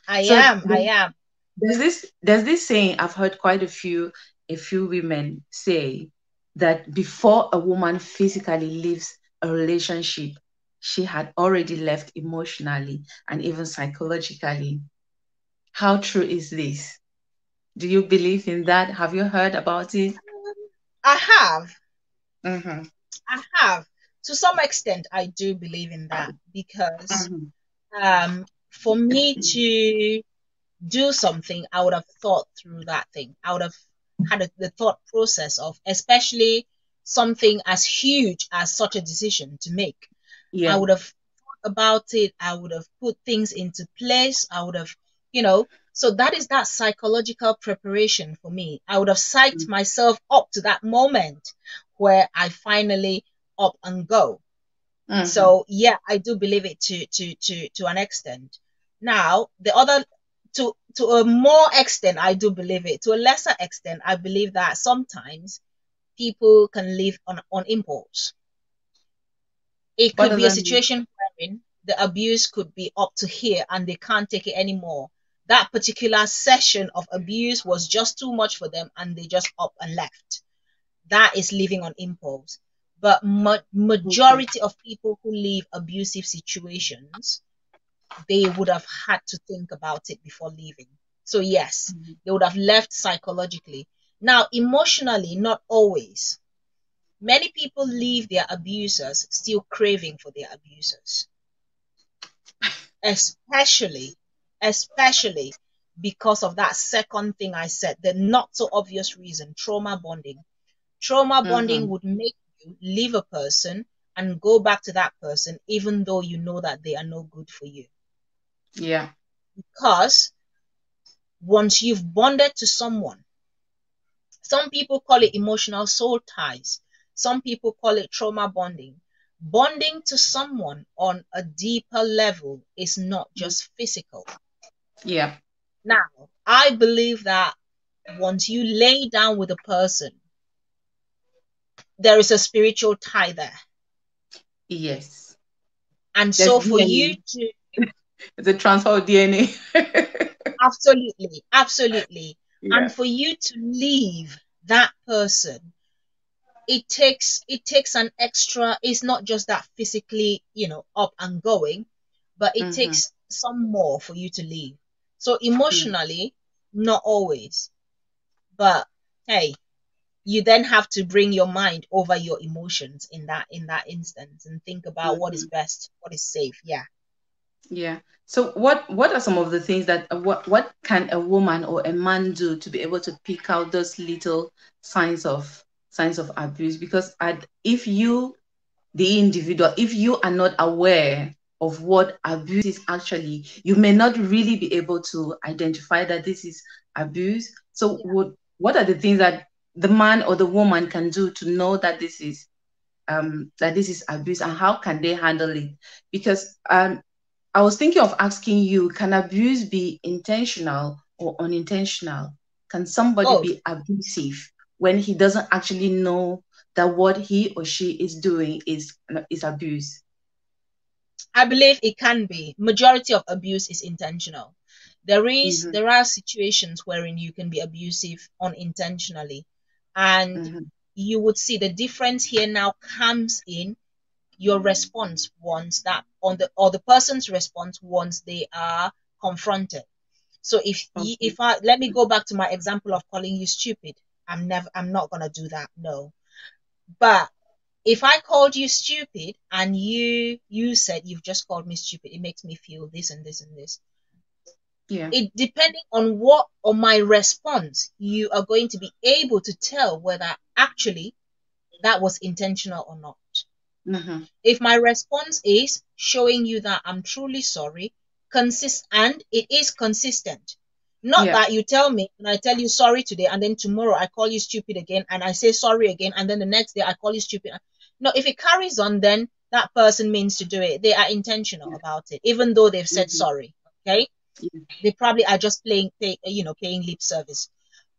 I So am. I am. there's this saying I've heard quite a few. a few women say that before a woman physically leaves a relationship, she had already left emotionally and even psychologically. How true is this? Do you believe in that? Have you heard about it? I have. Mm-hmm. I have. To some extent, I do believe in that because Mm-hmm. for me to do something, I would have thought through that thing. I would have had the thought process of, especially something as huge as such a decision to make. I Yeah. would have thought about it. I would have put things into place. I would have, so that is that psychological preparation for me. I would have psyched myself up to that moment where I finally up and go. Mm-hmm. So yeah, I do believe it to an extent. Now, the other to a more extent, I do believe it. To a lesser extent, I believe that sometimes people can live on impulse. It What could does be a that mean? situation wherein the abuse could be up to here and they can't take it anymore. That particular session of abuse was just too much for them and they just up and left. That is living on impulse. But Okay. majority of people who leave abusive situations, they would have had to think about it before leaving. So yes, Mhm. they would have left psychologically. Now, emotionally, not always. Many people leave their abusers still craving for their abusers, especially, especially because of that second thing I said, the not so obvious reason, trauma bonding. Trauma bonding Mhm. would make you leave a person and go back to that person, even though you know that they are no good for you. Yeah. Because once you've bonded to someone, some people call it emotional soul ties, some people call it trauma bonding. Bonding to someone on a deeper level is not just physical. Yeah. Now, I believe that once you lay down with a person, there is a spiritual tie there. Yes. And There's so for you DNA. to It's a transfer of DNA. absolutely, absolutely, and Yeah. for you to leave that person, it takes an extra, it's not just that physically, up and going, but it Mm-hmm. takes some more for you to leave. So Yeah. emotionally, not always, but hey, you then have to bring your mind over your emotions in that instance and think about what is Mm-hmm. best, what is safe. Yeah. Yeah. So what are some of the things that what can a woman or a man do to be able to pick out those little signs of abuse? Because if you, the individual, if you are not aware of what abuse is actually, you may not really be able to identify that this is abuse. So Yeah. what are the things that the man or the woman can do to know that this is abuse, and how can they handle it? Because I was thinking of asking you, can abuse be intentional or unintentional? Can somebody Both. be abusive when he doesn't actually know that what he or she is doing is abuse? I believe it can be. Majority of abuse is intentional. Mm-hmm. There are situations wherein you can be abusive unintentionally, and Mm-hmm. you would see the difference here now comes in your response once that on the or the person's response once they are confronted. So Okay. if I let me go back to my example of calling you stupid. I'm not gonna do that. No. But if I called you stupid and you said you've just called me stupid, it makes me feel this and this and this. Yeah. It depending on what on my response, you are going to be able to tell whether actually that was intentional or not. Mm-hmm. If my response is showing you that I'm truly sorry, and it is consistent. Not Yeah. that you tell me and I tell you sorry today and then tomorrow I call you stupid again and I say sorry again and then the next day I call you stupid. No, if it carries on, then that person means to do it. They are intentional about it, even though they've said Mm-hmm. sorry. Okay, Yeah. they probably are just paying lip service.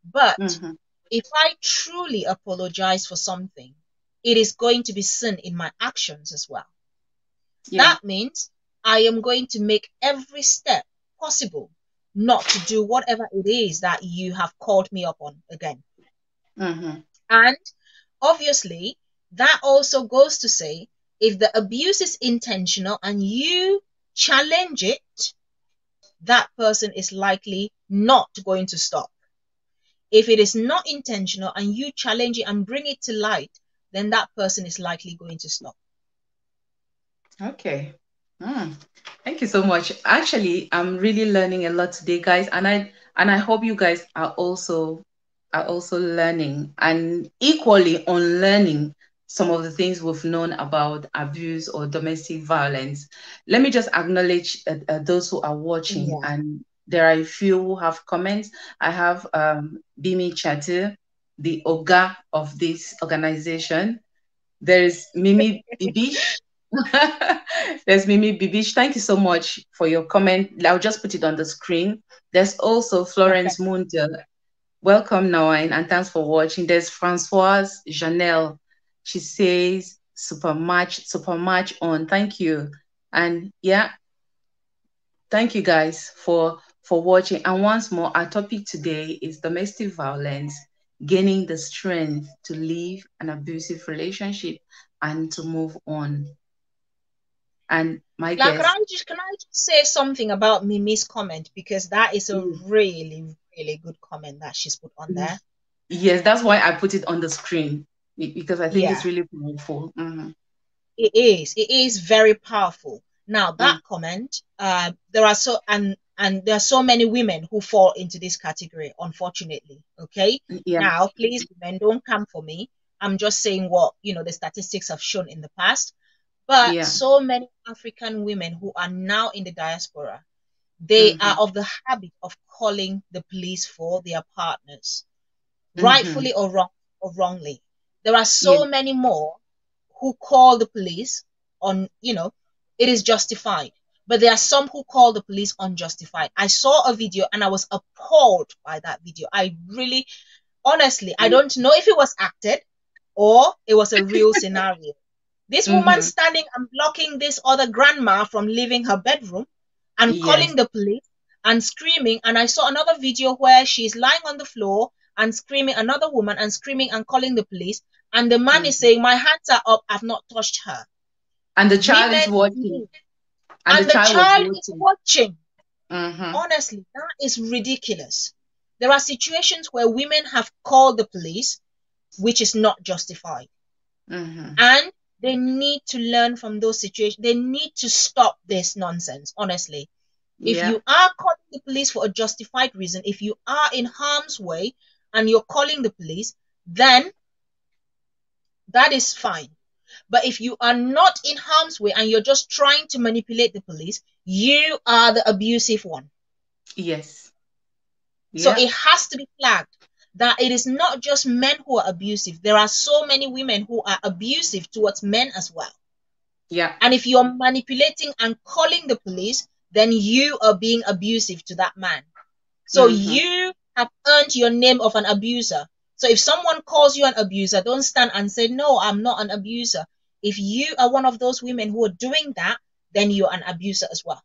But Mm-hmm. if I truly apologize for something, it is going to be seen in my actions as well. Yeah. That means I am going to make every step possible not to do whatever it is that you have called me up on again. Mm-hmm. And obviously, that also goes to say if the abuse is intentional and you challenge it, that person is likely not going to stop. If it is not intentional and you challenge it and bring it to light, then that person is likely going to stop. Okay. Mm. Thank you so much. Actually, I'm really learning a lot today, guys, and I hope you guys are also learning and equally unlearning some of the things we've known about abuse or domestic violence. Let me just acknowledge those who are watching, Yeah. and there are a few who have comments. I have Bimi Chatu, the Oga of this organization. There's Mimi Bibish. There's Mimi Bibish. Thank you so much for your comment. I'll just put it on the screen. There's also Okay. Florence Mundel. Welcome, Nawine, and thanks for watching. There's Francoise Janelle. She says, super much on. Thank you. And yeah, thank you guys for watching. And once more, our topic today is domestic violence, gaining the strength to leave an abusive relationship and to move on. And my Like, guest, can I just say something about Mimi's comment, because that is a mm, really, really good comment that she's put on there. yes, that's why I put it on the screen because I think it's Yeah, really powerful. it is. It is very powerful. Now Mm, that comment, there are there are so many women who fall into this category, unfortunately. Okay. yeah, Now, please, women, don't come for me. I'm just saying what the statistics have shown in the past. But yeah, so many African women who are now in the diaspora, they are mm-hmm, of the habit of calling the police for their partners, mm-hmm, rightfully or wrongly. There are yeah, so many more who call the police on, it is justified. But there are some who call the police unjustified. I saw a video and I was appalled by that video. I really, honestly, I don't know if it was acted or it was a real scenario. This woman mm-hmm, standing and blocking this other grandma from leaving her bedroom and yes, calling the police and screaming. And I saw another video where she's lying on the floor and screaming, another woman and screaming and calling the police. And the man is mm-hmm. saying, my hands are up, I've not touched her. And the child is Women watching, need, and the and the child was child is watching. watching. Mm-hmm, Honestly, that is ridiculous. There are situations where women have called the police, which is not justified. mm-hmm, And they need to learn from those situations. They need to stop this nonsense, honestly. If yeah, you are calling the police for a justified reason, if you are in harm's way and you're calling the police, then that is fine. But if you are not in harm's way and you're just trying to manipulate the police, you are the abusive one. yes, So yeah, it has to be flagged that it is not just men who are abusive. There are so many women who are abusive towards men as well. yeah, And if you're manipulating and calling the police, then you are being abusive to that man. So mm-hmm, you have earned your name of an abuser. So if someone calls you an abuser, don't stand and say, no, I'm not an abuser. If you are one of those women who are doing that, then you're an abuser as well.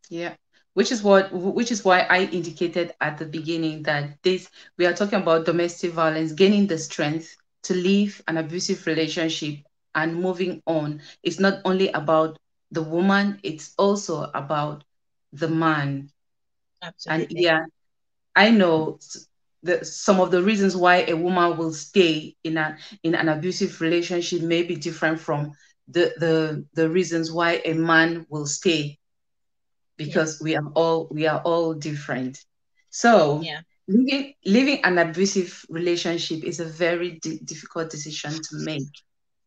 yeah. Which is why I indicated at the beginning that this we are talking about domestic violence, gaining the strength to leave an abusive relationship and moving on. It's not only about the woman, it's also about the man. And Absolutely. yeah, I know some of the reasons why a woman will stay in an abusive relationship may be different from the reasons why a man will stay Yeah. because we are all different. So Yeah. living an abusive relationship is a very difficult decision to make,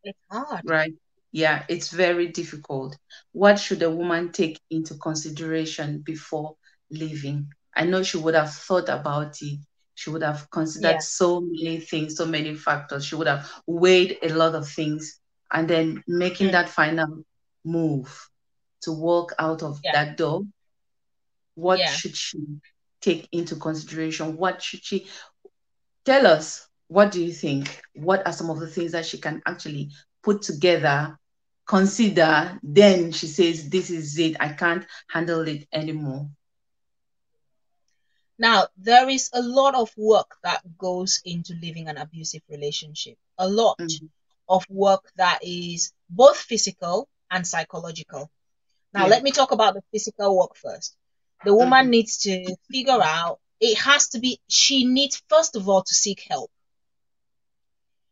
It's hard. right? Yeah, it's very difficult. What should a woman take into consideration before leaving? I know she would have thought about it. She would have considered Yeah. so many things, so many factors. She would have weighed a lot of things and then making Mm. that final move to walk out of Yeah. that door. What Yeah. should she take into consideration? What should she tell us? What do you think? What are some of the things that she can actually put together, consider? Then she says, this is it. I can't handle it anymore. Now, there is a lot of work that goes into living an abusive relationship, a lot Mm-hmm. of work that is both physical and psychological. Now, Yeah. let me talk about the physical work first. The woman Mm-hmm. needs to figure out, it has to be, she needs, first of all, to seek help.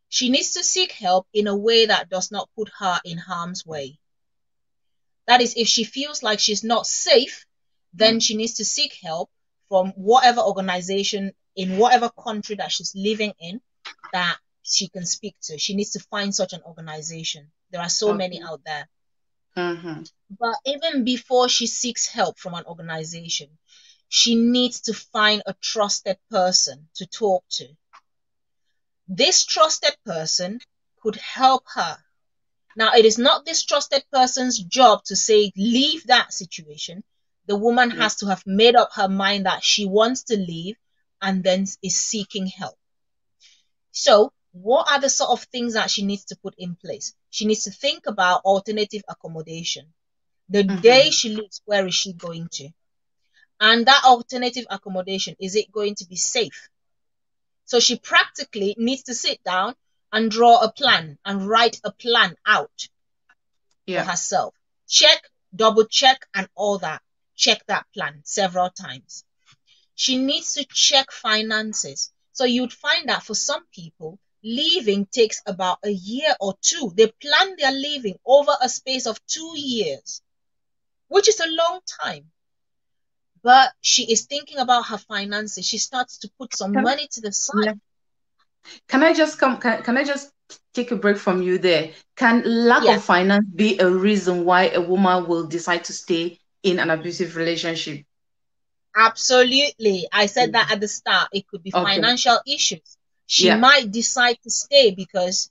She needs to seek help in a way that does not put her in harm's way. That is, if she feels like she's not safe, then she needs to seek help from whatever organization in whatever country that she's living in that she can speak to. She needs to find such an organization. There are so many Okay. out there. Mm-hmm. But even before she seeks help from an organization, she needs to find a trusted person to talk to. This trusted person could help her. Now, it is not this trusted person's job to say, leave that situation. The woman Yeah. has to have made up her mind that she wants to leave and then is seeking help. So, what are the sort of things that she needs to put in place? She needs to think about alternative accommodation. The day Mm-hmm. she leaves, where is she going to? And that alternative accommodation, is it going to be safe? So she practically needs to sit down and draw a plan and write a plan out for Yeah. herself. Check, double check, and all that. Check that plan several times. She needs to check finances. So you'd find that for some people, leaving takes about a year or two. They plan their leaving over a space of 2 years, which is a long time. But she is thinking about her finances. She starts to put some Can, money to the yeah. side. Can I just come? Can I just take a break from you there? Can lack Yeah, of finance be a reason why a woman will decide to stay in an abusive relationship? absolutely. I said that Mhm. at the start. It could be Okay. financial issues. She Yeah. might decide to stay because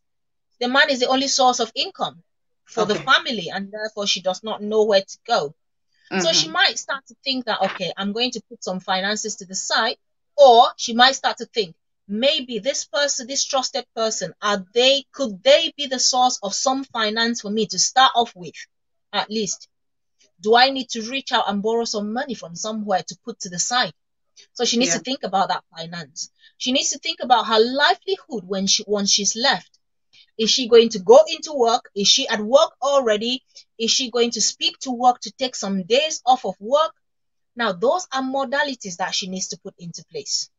the man is the only source of income for the Okay. family, and therefore she does not know where to go. So she Mm-hmm. might start to think that, okay, I'm going to put some finances to the side, or she might start to think, maybe this person, this trusted person, could they be the source of some finance for me to start off with, at least? Do I need to reach out and borrow some money from somewhere to put to the side? So she needs to Yeah. think about that finance. She needs to think about her livelihood once she's left. Is she going to go into work? Is she at work already? Is she going to speak to work to take some days off of work? Now, those are modalities that she needs to put into place.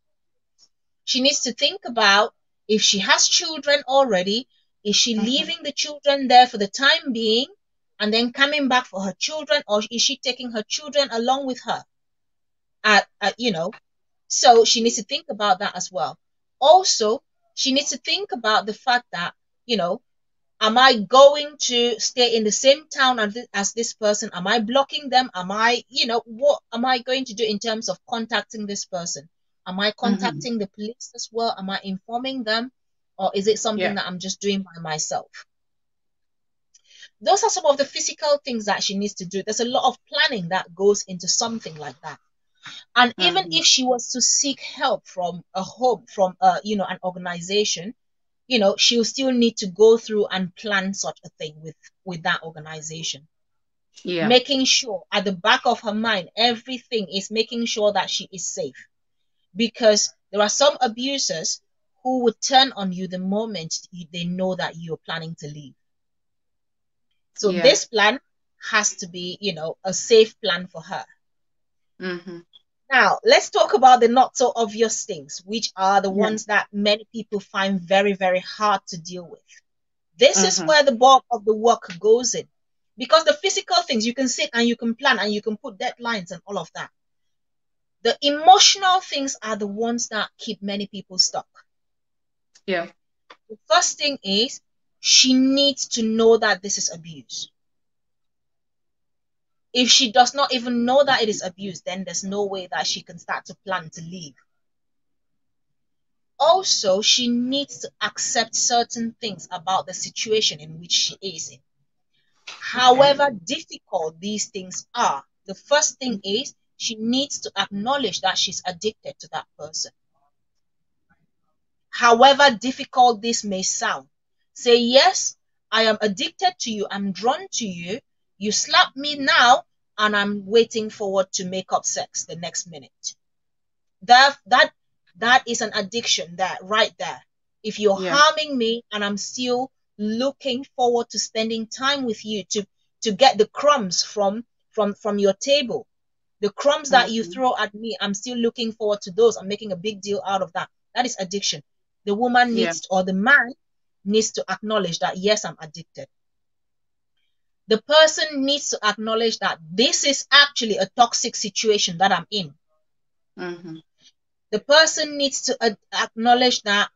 She needs to think about, if she has children already, is she Mm-hmm. leaving the children there for the time being and then coming back for her children, or is she taking her children along with her? So she needs to think about that as well. Also, she needs to think about the fact that, you know, am I going to stay in the same town as this person? Am I blocking them? What am I going to do in terms of contacting this person? Am I Mm-hmm. contacting the police as well? Am I informing them? Or is it something Yeah. that I'm just doing by myself? Those are some of the physical things that she needs to do. There's a lot of planning that goes into something like that. And even Mm-hmm. if she was to seek help from a home, from an organization, she'll still need to go through and plan such a thing with that organization, Yeah. making sure at the back of her mind everything is making sure that she is safe, because there are some abusers who would turn on you the moment they know that you're planning to leave. So Yeah. this plan has to be, a safe plan for her. Mm-hmm. Now, let's talk about the not so obvious things, which are the Yeah. ones that many people find very, very hard to deal with. This is Mm-hmm. where the bulk of the work goes in. Because the physical things, you can sit and you can plan and you can put deadlines and all of that. The emotional things are the ones that keep many people stuck. Yeah. The first thing is, she needs to know that this is abuse. If she does not even know that it is abuse, then there's no way that she can start to plan to leave. Also, she needs to accept certain things about the situation in which she is in. Okay. However difficult these things are, the first thing is she needs to acknowledge that she's addicted to that person. However difficult this may sound, say, yes, I am addicted to you, I'm drawn to you. You slap me now, and I'm waiting forward to make up sex the next minute. that is an addiction, that right there. If you're Yeah. harming me and I'm still looking forward to spending time with you to get the crumbs from your table, the crumbs that you Mm-hmm. throw at me, I'm still looking forward to those. I'm making a big deal out of that. That is addiction. The woman Yeah. needs, or the man needs to acknowledge that, yes, I'm addicted. The person needs to acknowledge that this is actually a toxic situation that I'm in. Mm-hmm. The person needs to acknowledge that,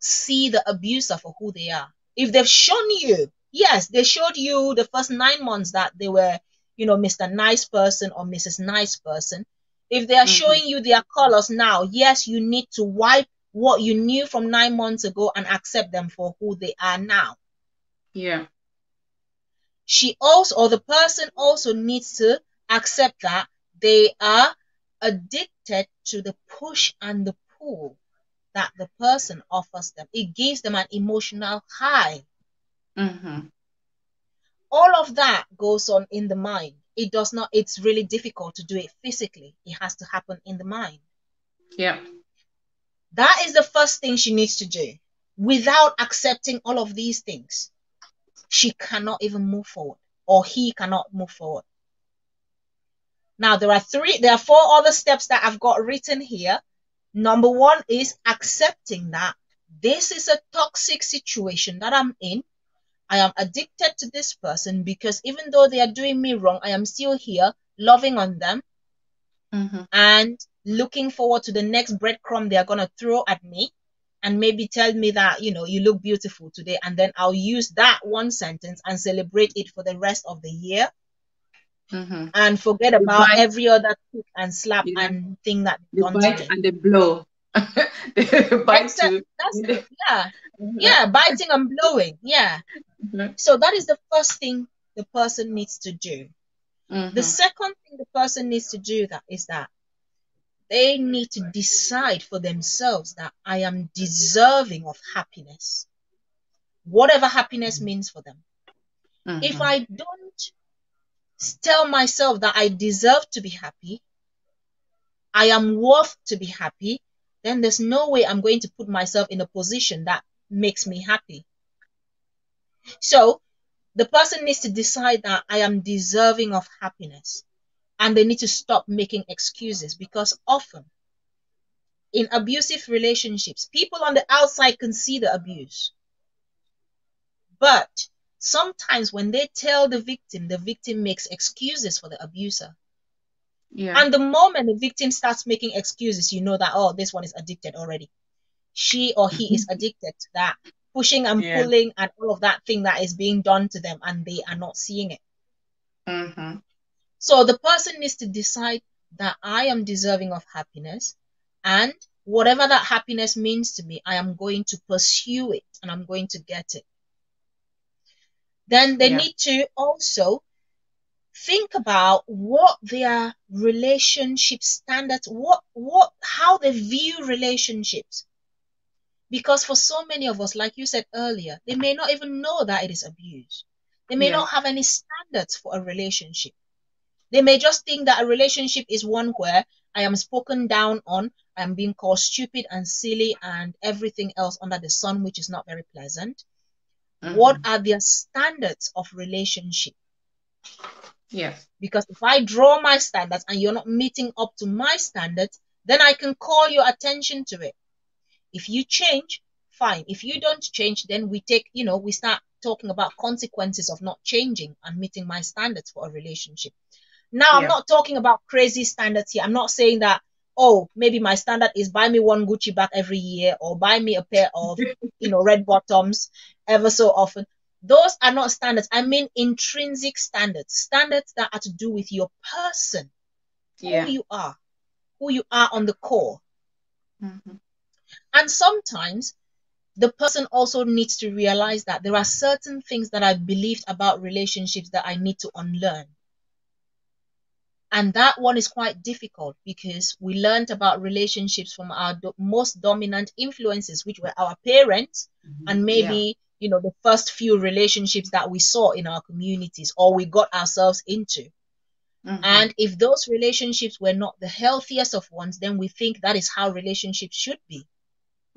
see the abuser for who they are. If they've shown you, yes, they showed you the first 9 months that they were, Mr. Nice Person or Mrs. Nice Person. If they are Mm-hmm. showing you their colors now, yes, you need to wipe what you knew from 9 months ago and accept them for who they are now. Yeah. She also, or the person also needs to accept that they are addicted to the push and the pull that the person offers them. It gives them an emotional high. Mm-hmm. All of that goes on in the mind. It does not, it's really difficult to do it physically. It has to happen in the mind. Yeah. That is the first thing she needs to do. Without accepting all of these things, she cannot even move forward, or he cannot move forward. Now, there are 4 other steps that I've got written here. Number 1 is accepting that this is a toxic situation that I'm in. I am addicted to this person because even though they are doing me wrong, I am still here loving on them Mm-hmm. and looking forward to the next breadcrumb they are going to throw at me and maybe tell me that, you look beautiful today. And then I'll use that one sentence and celebrate it for the rest of the year Mm-hmm. and forget The about bite, every other kick and slap yeah. and thing that The done to bite me. and the blow. The bite Except to. that's yeah, yeah, biting and blowing. Yeah. Mm-hmm. So that is the first thing the person needs to do. The Mm-hmm. second thing the person needs to do that is that they need to decide for themselves that I am deserving of happiness, whatever happiness means for them. If Mm-hmm. I don't tell myself that I deserve to be happy, I am worth to be happy, then there's no way I'm going to put myself in a position that makes me happy. So the person needs to decide that I am deserving of happiness, and they need to stop making excuses, because often in abusive relationships, people on the outside can see the abuse, but sometimes when they tell the victim makes excuses for the abuser. Yeah. And the moment the victim starts making excuses, you know that, oh, this one is addicted already. She or he is addicted to that pushing and Yeah. pulling and all of that thing that is being done to them, and they are not seeing it. Mm-hmm. So the person needs to decide that I am deserving of happiness, and whatever that happiness means to me, I am going to pursue it and I'm going to get it. Then they Yeah. need to also think about what their relationship standards, how they view relationships. Because for so many of us, like you said earlier, they may not even know that it is abuse. They may Yeah. not have any standards for a relationship. They may just think that a relationship is one where I am spoken down on, I am being called stupid and silly and everything else under the sun, which is not very pleasant. What Mm-hmm. are their standards of relationship? Yes. Because if I draw my standards and you're not meeting up to my standards, then I can call your attention to it. If you change, fine. If you don't change, then we start talking about consequences of not changing and meeting my standards for a relationship. Now, I'm Yeah. not talking about crazy standards here. I'm not saying that, oh, maybe my standard is buy me one Gucci bag every year or buy me a pair of, red bottoms ever so often. Those are not standards. I mean intrinsic standards that are to do with your person, who Yeah. you are, who you are on the core. Mm-hmm. And sometimes the person also needs to realize that there are certain things that I believed about relationships that I need to unlearn. And that one is quite difficult because we learned about relationships from our most dominant influences, which were our parents, and Yeah. maybe, the first few relationships that we saw in our communities or we got ourselves into. Mm-hmm. And if those relationships were not the healthiest of ones, then we think that is how relationships should be.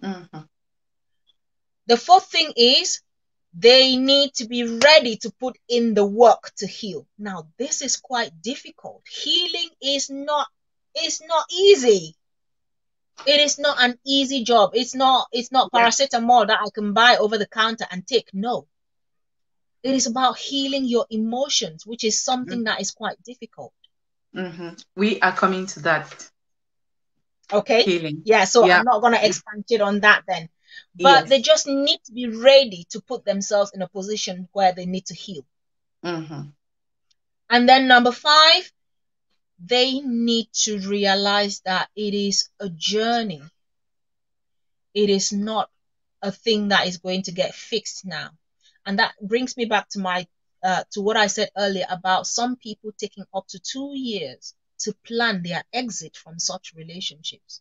Mm-hmm. The fourth thing is they need to be ready to put in the work to heal. Now, this is quite difficult. Healing is not easy. It is not an easy job. It's not Yeah. paracetamol that I can buy over the counter and take. No. It is about healing your emotions, which is something that is quite difficult. Mm-hmm. We are coming to that Okay? healing. Yeah, so Yeah. I'm not going to expand it on that then. But they Yes. just need to be ready to put themselves in a position where they need to heal. Mm-hmm. And then number 5, they need to realize that it is a journey. It is not a thing that is going to get fixed now. And that brings me back to my to what I said earlier about some people taking up to 2 years to plan their exit from such relationships.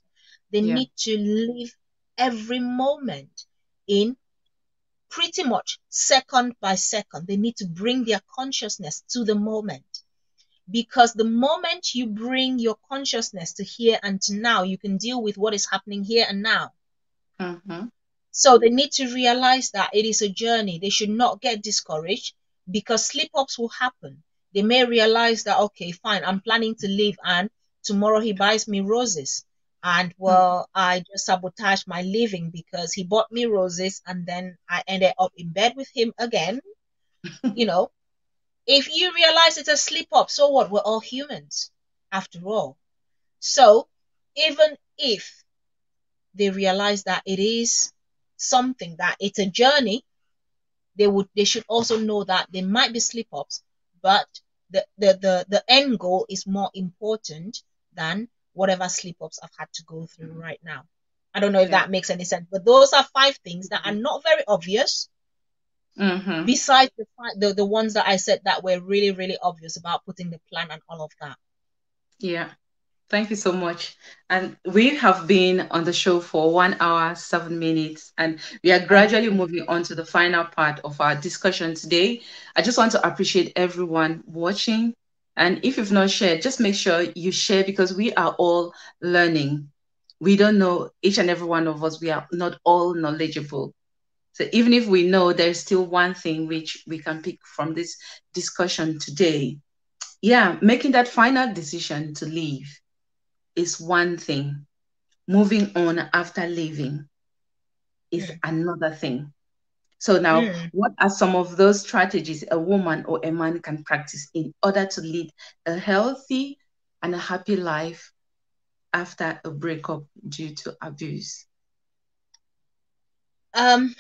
They Yeah. need to live every moment in pretty much second by second. They need to bring their consciousness to the moment, because the moment you bring your consciousness to here and to now, you can deal with what is happening here and now. Mm-hmm. So they need to realize that it is a journey. They should not get discouraged, because slip ups will happen. They may realize that, okay, fine, I'm planning to leave, and tomorrow he buys me roses. And well, I just sabotaged my leaving because he bought me roses and then I ended up in bed with him again. You know, if you realize it's a slip up, so what? We're all humans after all. So even if they realize that it is something that it's a journey, they should also know that there might be slip ups, but the end goal is more important than whatever slip ups I've had to go through right now. I don't know if Yeah. that makes any sense, but those are 5 things that are not very obvious, Mm-hmm. besides the ones that I said that were really, really obvious about putting the plan and all of that. Yeah. Thank you so much. And we have been on the show for 1 hour, 7 minutes, and we are Oh, gradually moving on to the final part of our discussion today. I just want to appreciate everyone watching. And if you've not shared, just make sure you share, because we are all learning. We don't know, each and every one of us, we are not all knowledgeable. So even if we know, there's still one thing which we can pick from this discussion today. Yeah, making that final decision to leave is one thing. Moving on after leaving is mm, another thing. So now, mm. what are some of those strategies a woman or a man can practice in order to lead a healthy and a happy life after a breakup due to abuse? Um,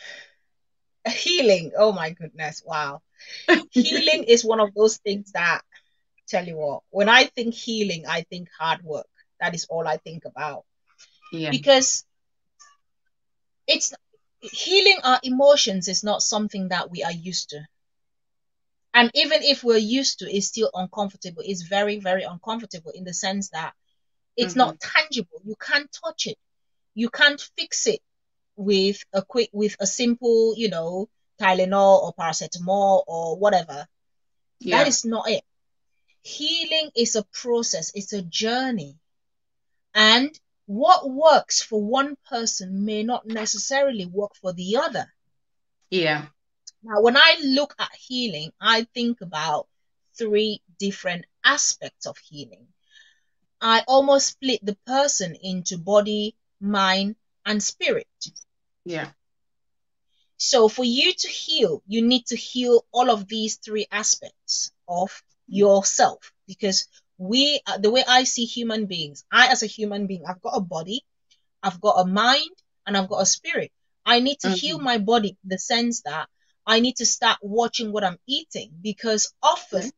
Healing. Oh my goodness. Wow. Healing is one of those things that, tell you what, when I think healing, I think hard work. That is all I think about. Yeah. Because it's healing our emotions is not something that we are used to. And even if we're used to, it's still uncomfortable. It's very, very uncomfortable in the sense that it's Mm-hmm. not tangible. You can't touch it. You can't fix it with a simple, Tylenol or paracetamol or whatever. That Yeah. is not it. Healing is a process, it's a journey. And what works for one person may not necessarily work for the other. Yeah. Now, when I look at healing, I think about 3 different aspects of healing. I almost split the person into body, mind, and spirit. Yeah. So for you to heal, you need to heal all of these 3 aspects of yourself, because the way I see human beings, I as a human being, I've got a body, I've got a mind, and I've got a spirit. I need to heal Mm-hmm. my body in the sense that I need to start watching what I'm eating, because often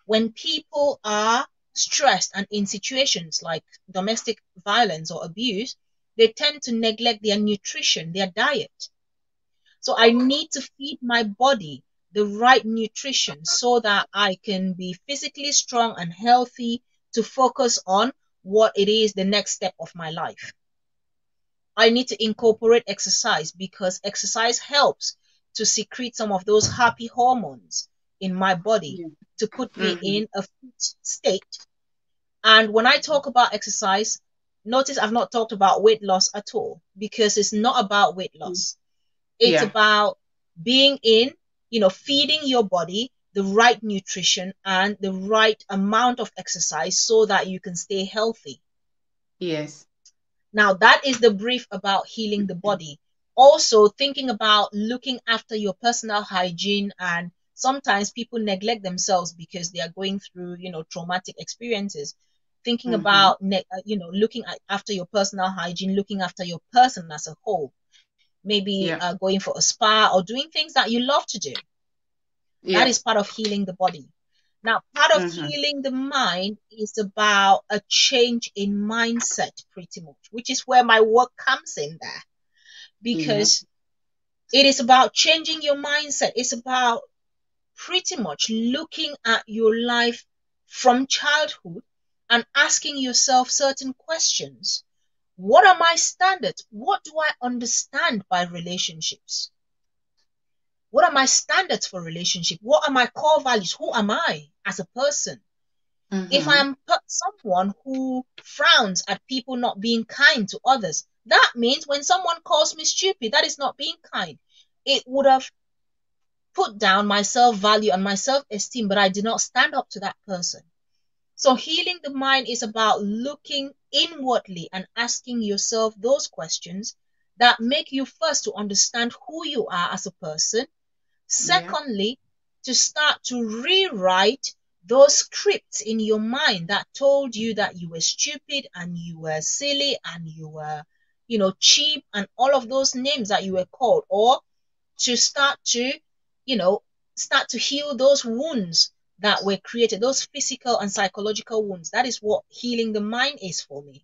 when people are stressed and in situations like domestic violence or abuse, they tend to neglect their nutrition, their diet. So I need to feed my body the right nutrition so that I can be physically strong and healthy to focus on what it is the next step of my life. I need to incorporate exercise because exercise helps to secrete some of those happy hormones in my body Yeah. to put me Mm-hmm. in a fit state. And when I talk about exercise, notice I've not talked about weight loss at all, because it's not about weight loss. It's Yeah. about being in, feeding your body the right nutrition and the right amount of exercise so that you can stay healthy. Yes. Now, that is the brief about healing the body. Also, thinking about looking after your personal hygiene, and sometimes people neglect themselves because they are going through, traumatic experiences. Thinking Mm-hmm. about, looking after your personal hygiene, looking after your person as a whole, maybe Yeah. going for a spa or doing things that you love to do. That Yeah. is part of healing the body. Now, part of Mm-hmm. healing the mind is about a change in mindset, pretty much, which is where my work comes in there, Yeah. because it is about changing your mindset. It's about pretty much looking at your life from childhood and asking yourself certain questions. What are my standards? What do I understand by relationships? What are my standards for relationship? What are my core values? Who am I as a person? If I Mm-hmm. am someone who frowns at people not being kind to others, that means when someone calls me stupid, that is not being kind. It would have put down my self value and my self esteem, but I did not stand up to that person. So, healing the mind is about looking inwardly and asking yourself those questions that make you first to understand who you are as a person. Yeah. Secondly, to start to rewrite those scripts in your mind that told you that you were stupid and you were silly and you were, cheap and all of those names that you were called, or to you know, start to heal those wounds that were created, those physical and psychological wounds. That is what healing the mind is for me.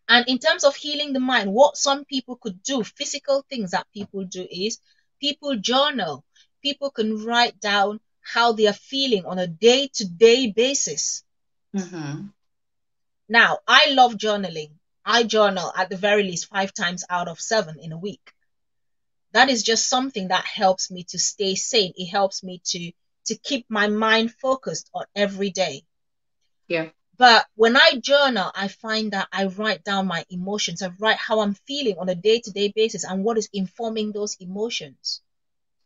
And in terms of healing the mind, what some people could do, physical things that people do, is people journal. People can write down how they are feeling on a day-to-day basis. Mm-hmm. Now, I love journaling. I journal at the very least 5 times out of 7 in a week. That is just something that helps me to stay sane. It helps me to keep my mind focused on every day. Yeah. But when I journal, I find that I write down my emotions. I write how I'm feeling on a day-to-day basis and what is informing those emotions.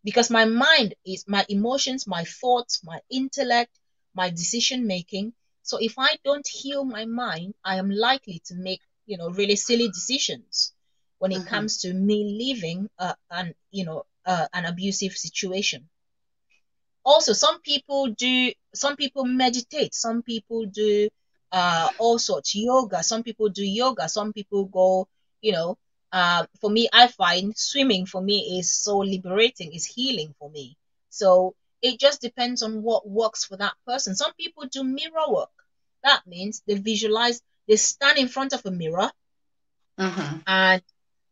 Because my mind is my emotions, my thoughts, my intellect, my decision making. So if I don't heal my mind, I am likely to make, really silly decisions when it Mm-hmm. comes to me leaving an abusive situation. Also, some people meditate, some people do all sorts yoga, some people do yoga, some people go, for me, I find swimming for me is so liberating, is healing for me. So it just depends on what works for that person. Some people do mirror work. That means they stand in front of a mirror Mm-hmm. and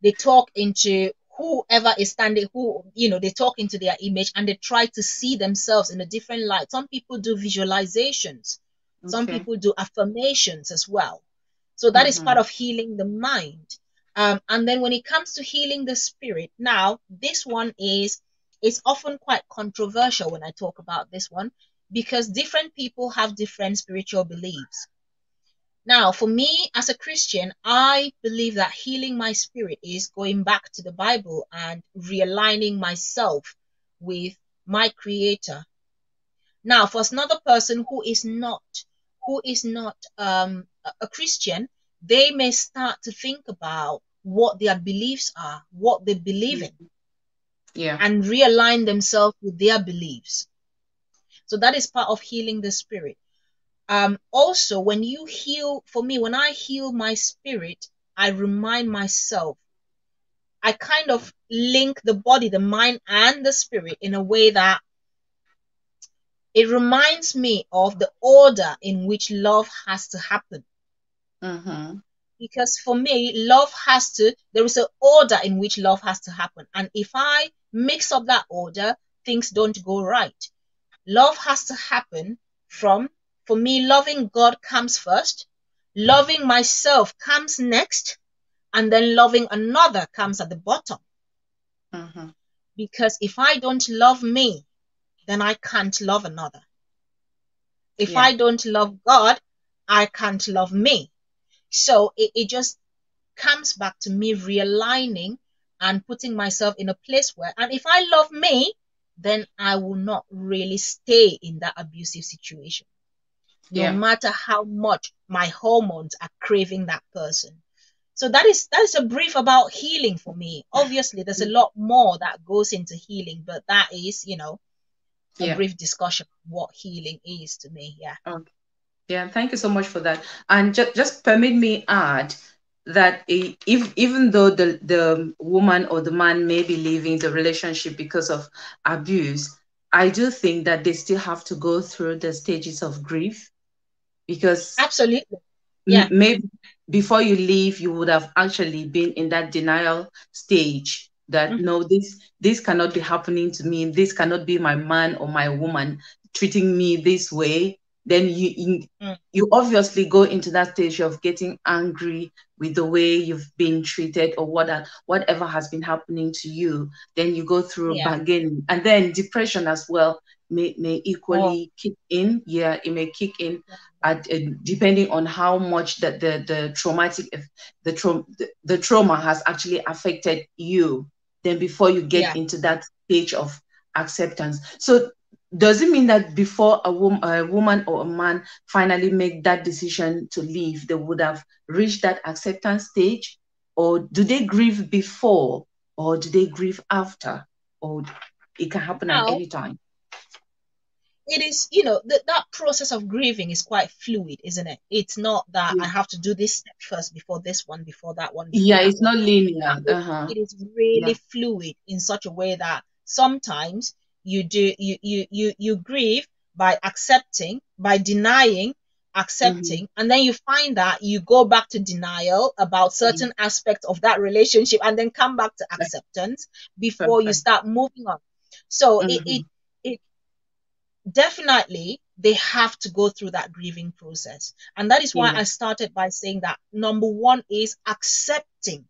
they talk into whoever is standing, they talk into their image and they try to see themselves in a different light. Some people do visualizations, some Okay. people do affirmations as well. So that is part Mm-hmm. of healing the mind. And then when it comes to healing the spirit, now this one is it's often quite controversial when I talk about this one, because different people have different spiritual beliefs. Now, for me as a Christian, I believe that healing my spirit is going back to the Bible and realigning myself with my creator. Now, for another person who is not a Christian, they may start to think about what their beliefs are, what they believe in, Mm-hmm. Yeah. and realign themselves with their beliefs. So that is part of healing the spirit. Also, when I heal my spirit, I remind myself, I kind of link the body, the mind, and the spirit in a way that it reminds me of the order in which love has to happen. Mm-hmm. Because for me, there is an order in which love has to happen. And if I mix up that order, things don't go right. Love has to happen from, for me, loving God comes first, loving myself comes next, and then loving another comes at the bottom. Mm-hmm. Because if I don't love me, then I can't love another. If Yeah. I don't love God, I can't love me. So it just comes back to me realigning and putting myself in a place where, and if I love me, then I will not really stay in that abusive situation, no Yeah. matter how much my hormones are craving that person. So that is a brief about healing for me. Obviously, there's a lot more that goes into healing, but that is, a Yeah. brief discussion of what healing is to me. Yeah. Okay. Yeah, thank you so much for that. And just permit me add that if even though the woman or the man may be leaving the relationship because of abuse, I do think that they still have to go through the stages of grief, because Absolutely. Yeah. maybe before you leave you would have actually been in that denial stage that Mhm. no, this cannot be happening to me, this cannot be my man or my woman treating me this way. Then Mm. you obviously go into that stage of getting angry with the way you've been treated, or whatever has been happening to you. Then you go through Yeah. bargaining, and then depression as well may Oh, equally kick in. Yeah, it may kick in yeah, at depending on how much that the traumatic the trauma has actually affected you, then before you get yeah. into that stage of acceptance. So does it mean that before a woman or a man finally make that decision to leave, they would have reached that acceptance stage, or do they grieve before, or do they grieve after, or it can happen at Now, any time? it is, that process of grieving is quite fluid, isn't it? It's not that I Yeah, have to do this step first, before this one, before that one, before yeah, that it's one. not linear. It, Uh-huh. it is Yeah. really fluid in such a way that sometimes you grieve by accepting, by denying, Mm-hmm. accepting, and then you find that you go back to denial about certain aspects of that relationship, and then come back to acceptance before you Perfect. start moving on. So Mm-hmm. it definitely, they have to go through that grieving process. And that is why Yeah. I started by saying that number one is accepting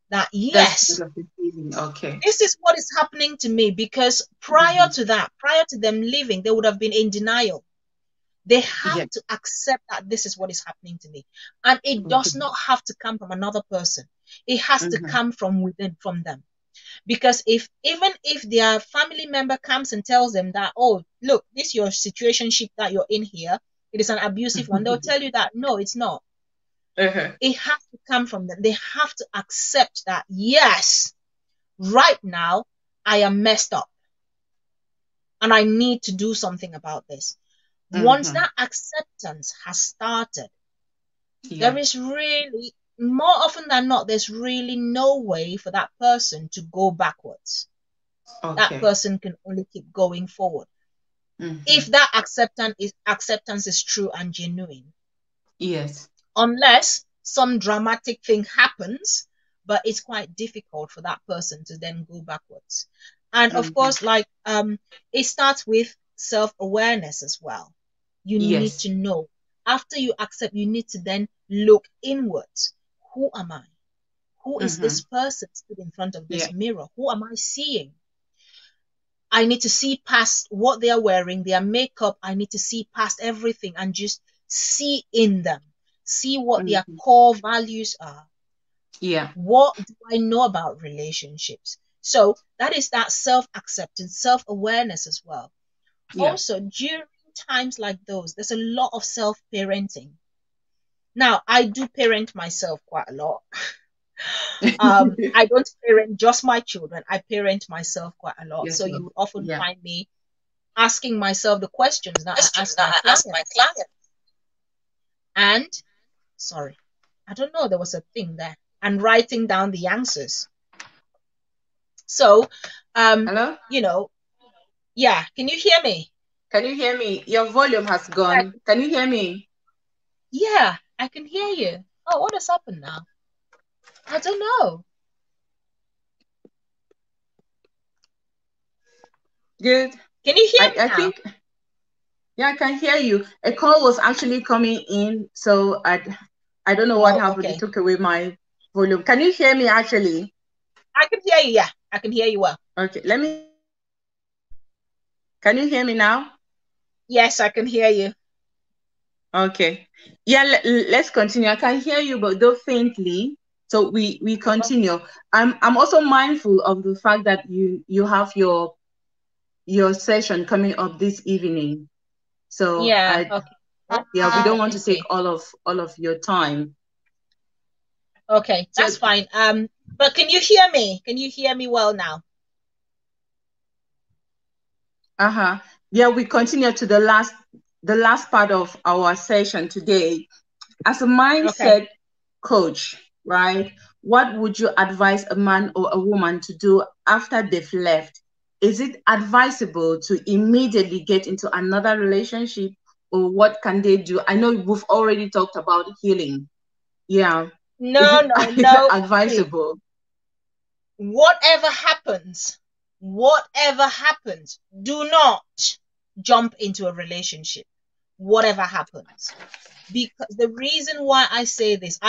that, That's part yes, of the feeling. Okay. this is what is happening to me. Because prior Mm-hmm. to that, prior to them leaving, they would have been in denial. They have Yeah. to accept that this is what is happening to me. And it Okay. does not have to come from another person, it has to Mm-hmm. come from within, from them. Because even if their family member comes and tells them that, oh, look, this your situationship that you're in here, it is an abusive one, they'll tell you that no, it's not. Uh-huh. It has to come from them. They have to accept that, yes, right now I am messed up and I need to do something about this. Once Mm-hmm. that acceptance has started, there Yeah. is really, more often than not, there's really no way for that person to go backwards. That Okay. person can only keep going forward, if Mm-hmm. that acceptance is true and genuine. Yes. Unless some dramatic thing happens, but it's quite difficult for that person to then go backwards. And of Mm-hmm. course, like, it starts with self-awareness as well. You need Yes. to know. After you accept, you need to then look inwards. Who am I? Who is Mm-hmm. this person stood in front of Yeah. this mirror? Who am I seeing? I need to see past what they are wearing, their makeup. I need to see past everything and just see in them, see what their Mm-hmm. core values are. Yeah. What do I know about relationships? So that is that self acceptance, self awareness as well. Yeah. Also, during times like those, there's a lot of self parenting. Now, I do parent myself quite a lot. I don't parent just my children, I parent myself quite a lot. So Yes, you love. would often Yeah. find me asking myself the questions that I Questions ask that my I ask my clients. client. And, sorry, I don't know, there was a thing there. And writing down the answers. So, um, Hello? you know, yeah, can you hear me? Can you hear me? Your volume has Yeah, gone. Can you hear me? yeah, I can hear you. Oh, what has happened now? I don't know. Good. Can you hear me I now? think, yeah, I can hear you. A call was actually coming in, so I don't know what Oh, happened. It okay. took away my volume. Can you hear me actually? I can hear you. Yeah, I can hear you well. Okay, let me. Can you hear me now? Yes, I can hear you. Okay. Yeah, let's continue. I can hear you, but though faintly. So we continue. I'm also mindful of the fact that you have your session coming up this evening. So Yeah, I okay. yeah, we don't want I to take see. all of your time. Okay, So that's fine. But can you hear me? Can you hear me well now? uh-huh. Yeah, we continue to the last part of our session today. As a Okay. mindset coach, right? What would you advise a man or a woman to do after they've left? Is it advisable to immediately get into another relationship, or what can they do? I know we've already talked about healing. Yeah. Is No, it no, is it no, please. advisable? Whatever happens, whatever happens, do not jump into a relationship. Whatever happens. Because the reason why I say this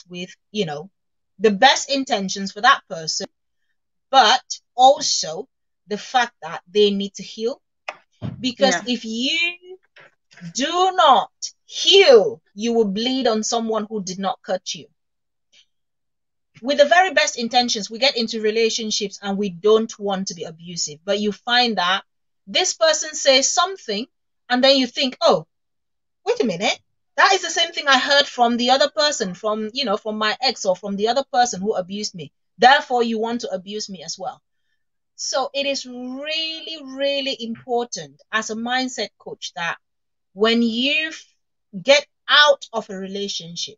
with, the best intentions for that person, but also the fact that they need to heal. Because Yeah. if you do not heal, you will bleed on someone who did not cut you. With the very best intentions, we get into relationships and we don't want to be abusive, but you find that this person says something and then you think, oh, wait a minute, that is the same thing I heard from the other person, from my ex, or from the other person who abused me. Therefore, you want to abuse me as well. So it is really, really important as a mindset coach that when you get out of a relationship,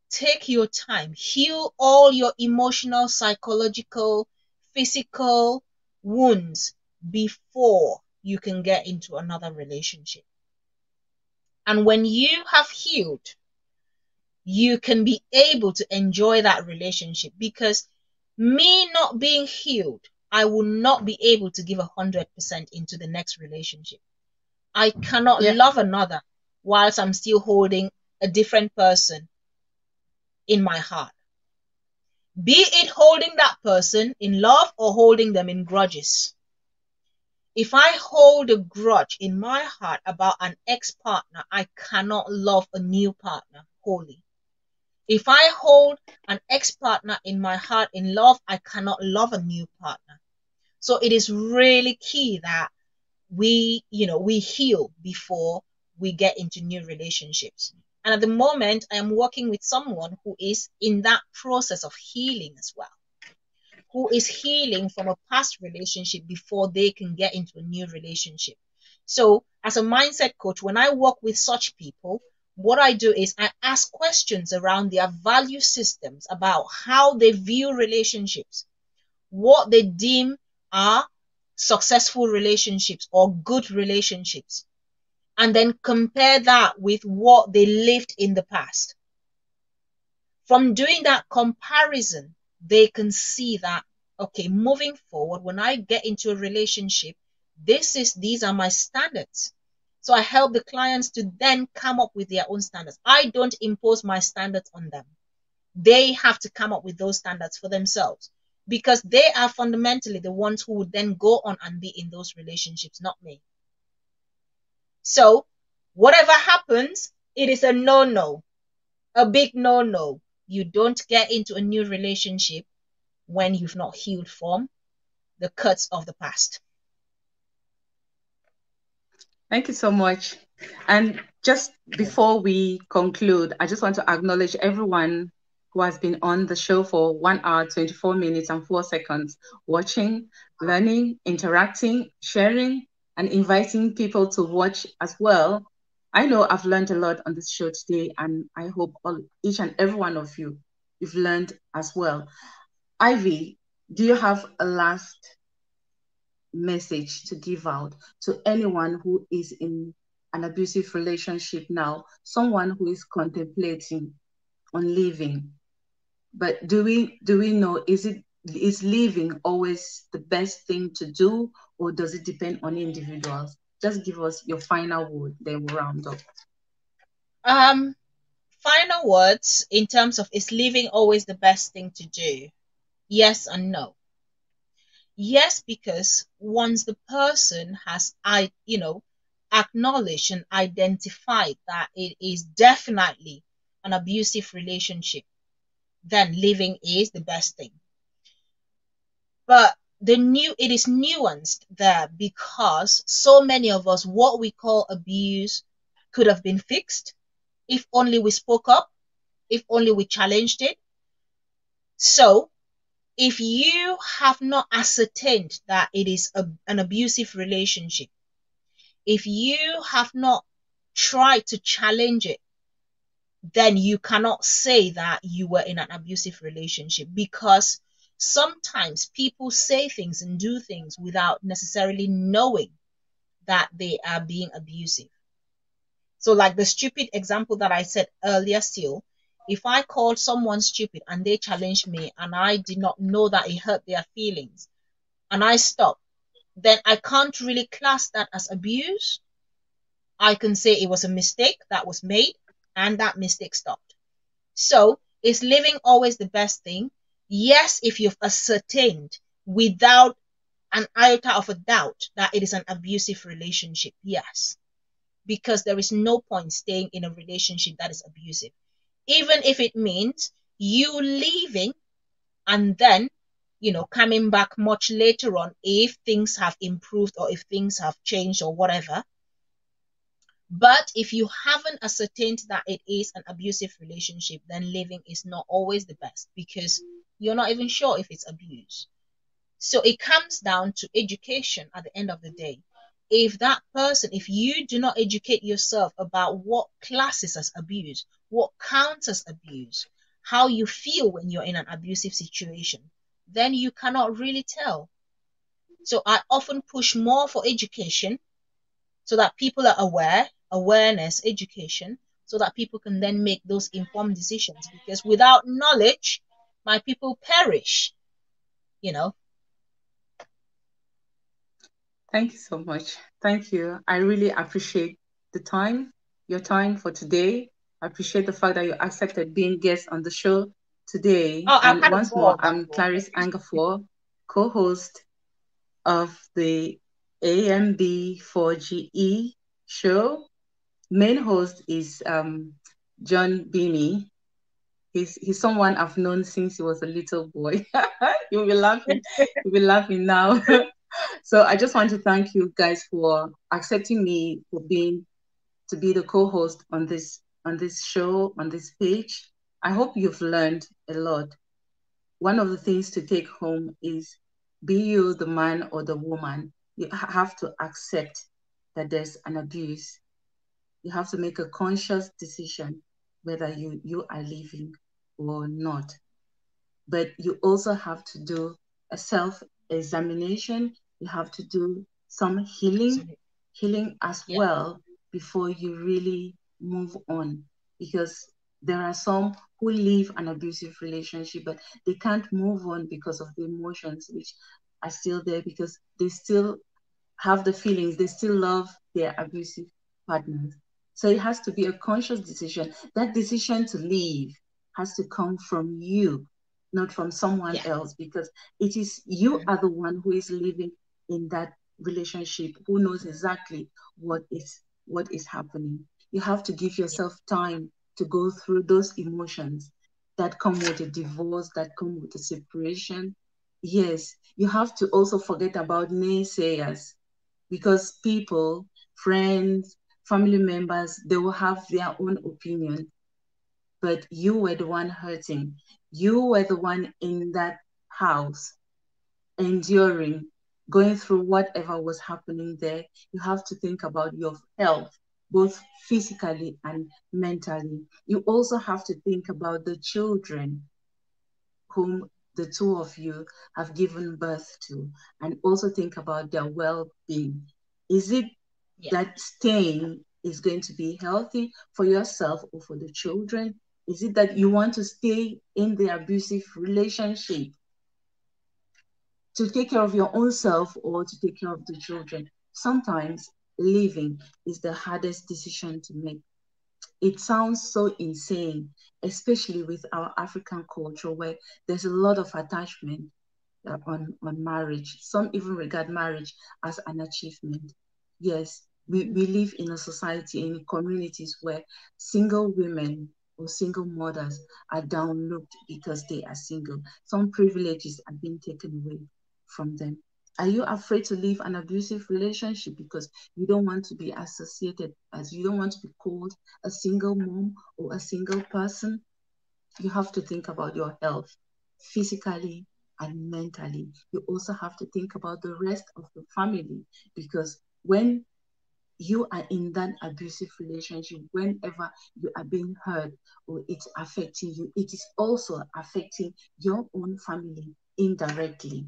take your time, heal all your emotional, psychological, physical wounds before you can get into another relationship. And when you have healed, you can be able to enjoy that relationship, because me not being healed, I will not be able to give 100% into the next relationship. I cannot Yeah. love another whilst I'm still holding a different person in my heart. Be it holding that person in love or holding them in grudges. If I hold a grudge in my heart about an ex-partner, I cannot love a new partner wholly. If I hold an ex-partner in my heart in love, I cannot love a new partner. So it is really key that we heal before we get into new relationships. And at the moment, I am working with someone who is in that process of healing as well, who is healing from a past relationship before they can get into a new relationship. So, as a mindset coach, when I work with such people, what I do is I ask questions around their value systems, about how they view relationships, what they deem are successful relationships or good relationships, and then compare that with what they lived in the past. From doing that comparison, they can see that, okay, moving forward, when I get into a relationship, these are my standards. So I help the clients to then come up with their own standards. I don't impose my standards on them. They have to come up with those standards for themselves, because they are fundamentally the ones who would then go on and be in those relationships, not me. So whatever happens, it is a no-no, a big no-no. You don't get into a new relationship when you've not healed from the cuts of the past. Thank you so much. And just before we conclude, I just want to acknowledge everyone who has been on the show for 1 hour, 24 minutes, and 4 seconds, watching, learning, interacting, sharing, and inviting people to watch as well. I know I've learned a lot on this show today, and I hope each and every one of you've learned as well. Ivy, do you have a last message to give out to anyone who is in an abusive relationship now, someone who is contemplating on leaving? But do we know, is leaving always the best thing to do, or does it depend on individuals? Just give us your final word, then we'll round up. Um, Final words in terms of, is leaving always the best thing to do? Yes and no. Yes, because once the person has, acknowledged and identified that it is definitely an abusive relationship, then living is the best thing. But it is nuanced there because so many of us, what we call abuse could have been fixed if only we spoke up, if only we challenged it. So if you have not ascertained that it is an abusive relationship, if you have not tried to challenge it, then you cannot say that you were in an abusive relationship, because sometimes people say things and do things without necessarily knowing that they are being abusive. So, like the stupid example that I said earlier, still, if I called someone stupid and they challenged me and I did not know that it hurt their feelings and I stopped, then I can't really class that as abuse. I can say it was a mistake that was made and that mistake stopped. So, is living always the best thing? Yes, if you've ascertained without an iota of a doubt that it is an abusive relationship. Yes, because there is no point staying in a relationship that is abusive, even if it means you leaving and then, coming back much later on if things have improved or if things have changed or whatever. But if you haven't ascertained that it is an abusive relationship, then living is not always the best because you're not even sure if it's abuse. So it comes down to education at the end of the day. If you do not educate yourself about what classes as abuse, what counts as abuse, how you feel when you're in an abusive situation, then you cannot really tell. So I often push more for education so that people are awareness, education, so that people can then make those informed decisions. Because without knowledge, my people perish, you know. Thank you so much. Thank you. I really appreciate the time, your time for today. I appreciate the fact that you accepted being guest on the show today. Oh, I've And had a once more, ball I'm before. Clarice Angafor, co-host of the AMB4GE show. Main host is John Beanie. He's someone I've known since he was a little boy. You'll be laughing. You'll be laughing now. So I just want to thank you guys for accepting me for being to be the co-host on this show, on this page. I hope you've learned a lot. One of the things to take home is be you the man or the woman, you have to accept that there's an abuse. You have to make a conscious decision whether you are leaving or not. But you also have to do a self examination. You have to do some Absolutely. healing as Yeah. well before you really move on. Because there are some who leave an abusive relationship, but they can't move on because of the emotions which are still there, because they still have the feelings, they still love their abusive partners. So it has to be a conscious decision. That decision to leave has to come from you, not from someone Yeah. else, because it is you Mhm. are the one who is living in that relationship, who knows exactly what is happening. You have to give Yeah. yourself time to go through those emotions that come with a divorce, that come with a separation. Yes, you have to also forget about naysayers, because people, friends, family members, they will have their own opinion, but you were the one hurting. You were the one in that house, enduring, going through whatever was happening there. You have to think about your health, both physically and mentally. You also have to think about the children whom the two of you have given birth to, and also think about their well being. Is it Yeah. that staying is going to be healthy for yourself or for the children? Is it that you want to stay in the abusive relationship to take care of your own self or to take care of the children? Sometimes leaving is the hardest decision to make. It sounds so insane, especially with our African culture where there's a lot of attachment. on marriage. Some even regard marriage as an achievement. Yes, we live in a society, in communities where single women or single mothers are downlooked because they are single. Some privileges are being taken away from them. Are you afraid to leave an abusive relationship because you don't want to be associated, as you don't want to be called a single mom or a single person? You have to think about your health physically and mentally. You also have to think about the rest of the family, because when you are in that abusive relationship, whenever you are being hurt or it's affecting you, it is also affecting your own family indirectly.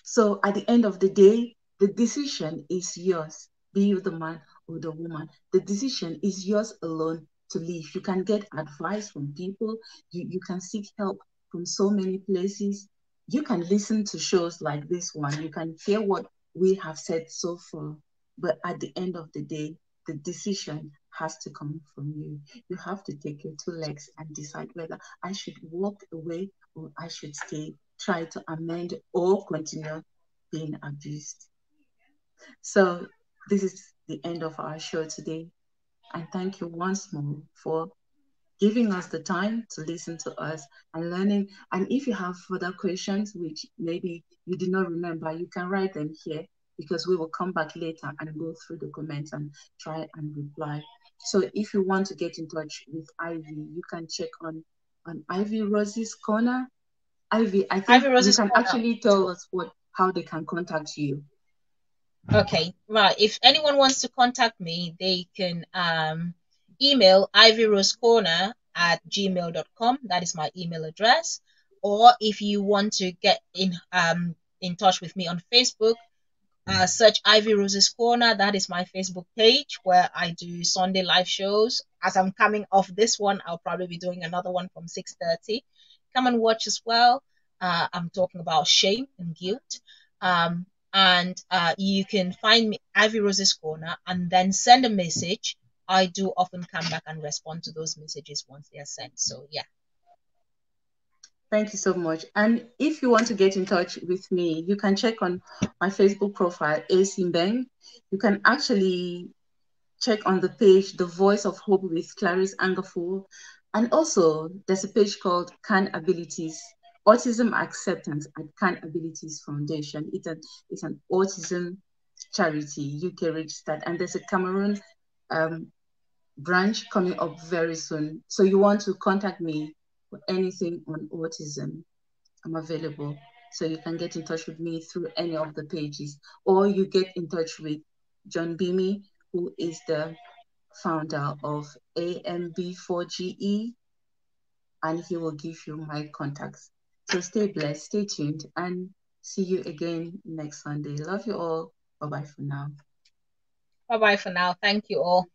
So at the end of the day, the decision is yours, be you the man or the woman. The decision is yours alone to leave. You can get advice from people, you can seek help from so many places. You can listen to shows like this one, you can hear what we have said so far. But at the end of the day, the decision has to come from you. You have to take your two legs and decide whether I should walk away or I should stay, try to amend, or continue being abused. So, this is the end of our show today. And thank you once more for giving us the time to listen to us and learning. And if you have further questions, which maybe you did not remember, you can write them here, because we will come back later and go through the comments and try and reply. So if you want to get in touch with Ivy, you can check on Ivy Rose's Corner. Ivy, I Ivy think you Rose's can Corner. actually tell us how they can contact you. Okay, right. If anyone wants to contact me, they can email ivyrosecorner@gmail.com. That is my email address. Or if you want to get in touch with me on Facebook, search Ivy Rose's Corner. That is my Facebook page where I do Sunday live shows. As I'm coming off this one, I'll probably be doing another one from 6:30. Come and watch as well. I'm talking about shame and guilt. Um, and you can find me Ivy Rose's Corner and then send a message. I do often come back and respond to those messages once they are sent. So yeah. Thank you so much. And if you want to get in touch with me, you can check on my Facebook profile, AC Mbeng. You can actually check on the page, The Voice of Hope with Clarice Angerful. And also, there's a page called Can Abilities, Autism Acceptance at Can Abilities Foundation. It's an autism charity, UK registered. And there's a Cameroon um, branch coming up very soon. So you want to contact me for anything on autism, I'm available. So you can get in touch with me through any of the pages, or you get in touch with John Bimi, who is the founder of AMB4GE, and he will give you my contacts. So stay blessed, stay tuned, and see you again next Sunday. Love you all. Bye bye for now. Bye bye for now. Thank you all.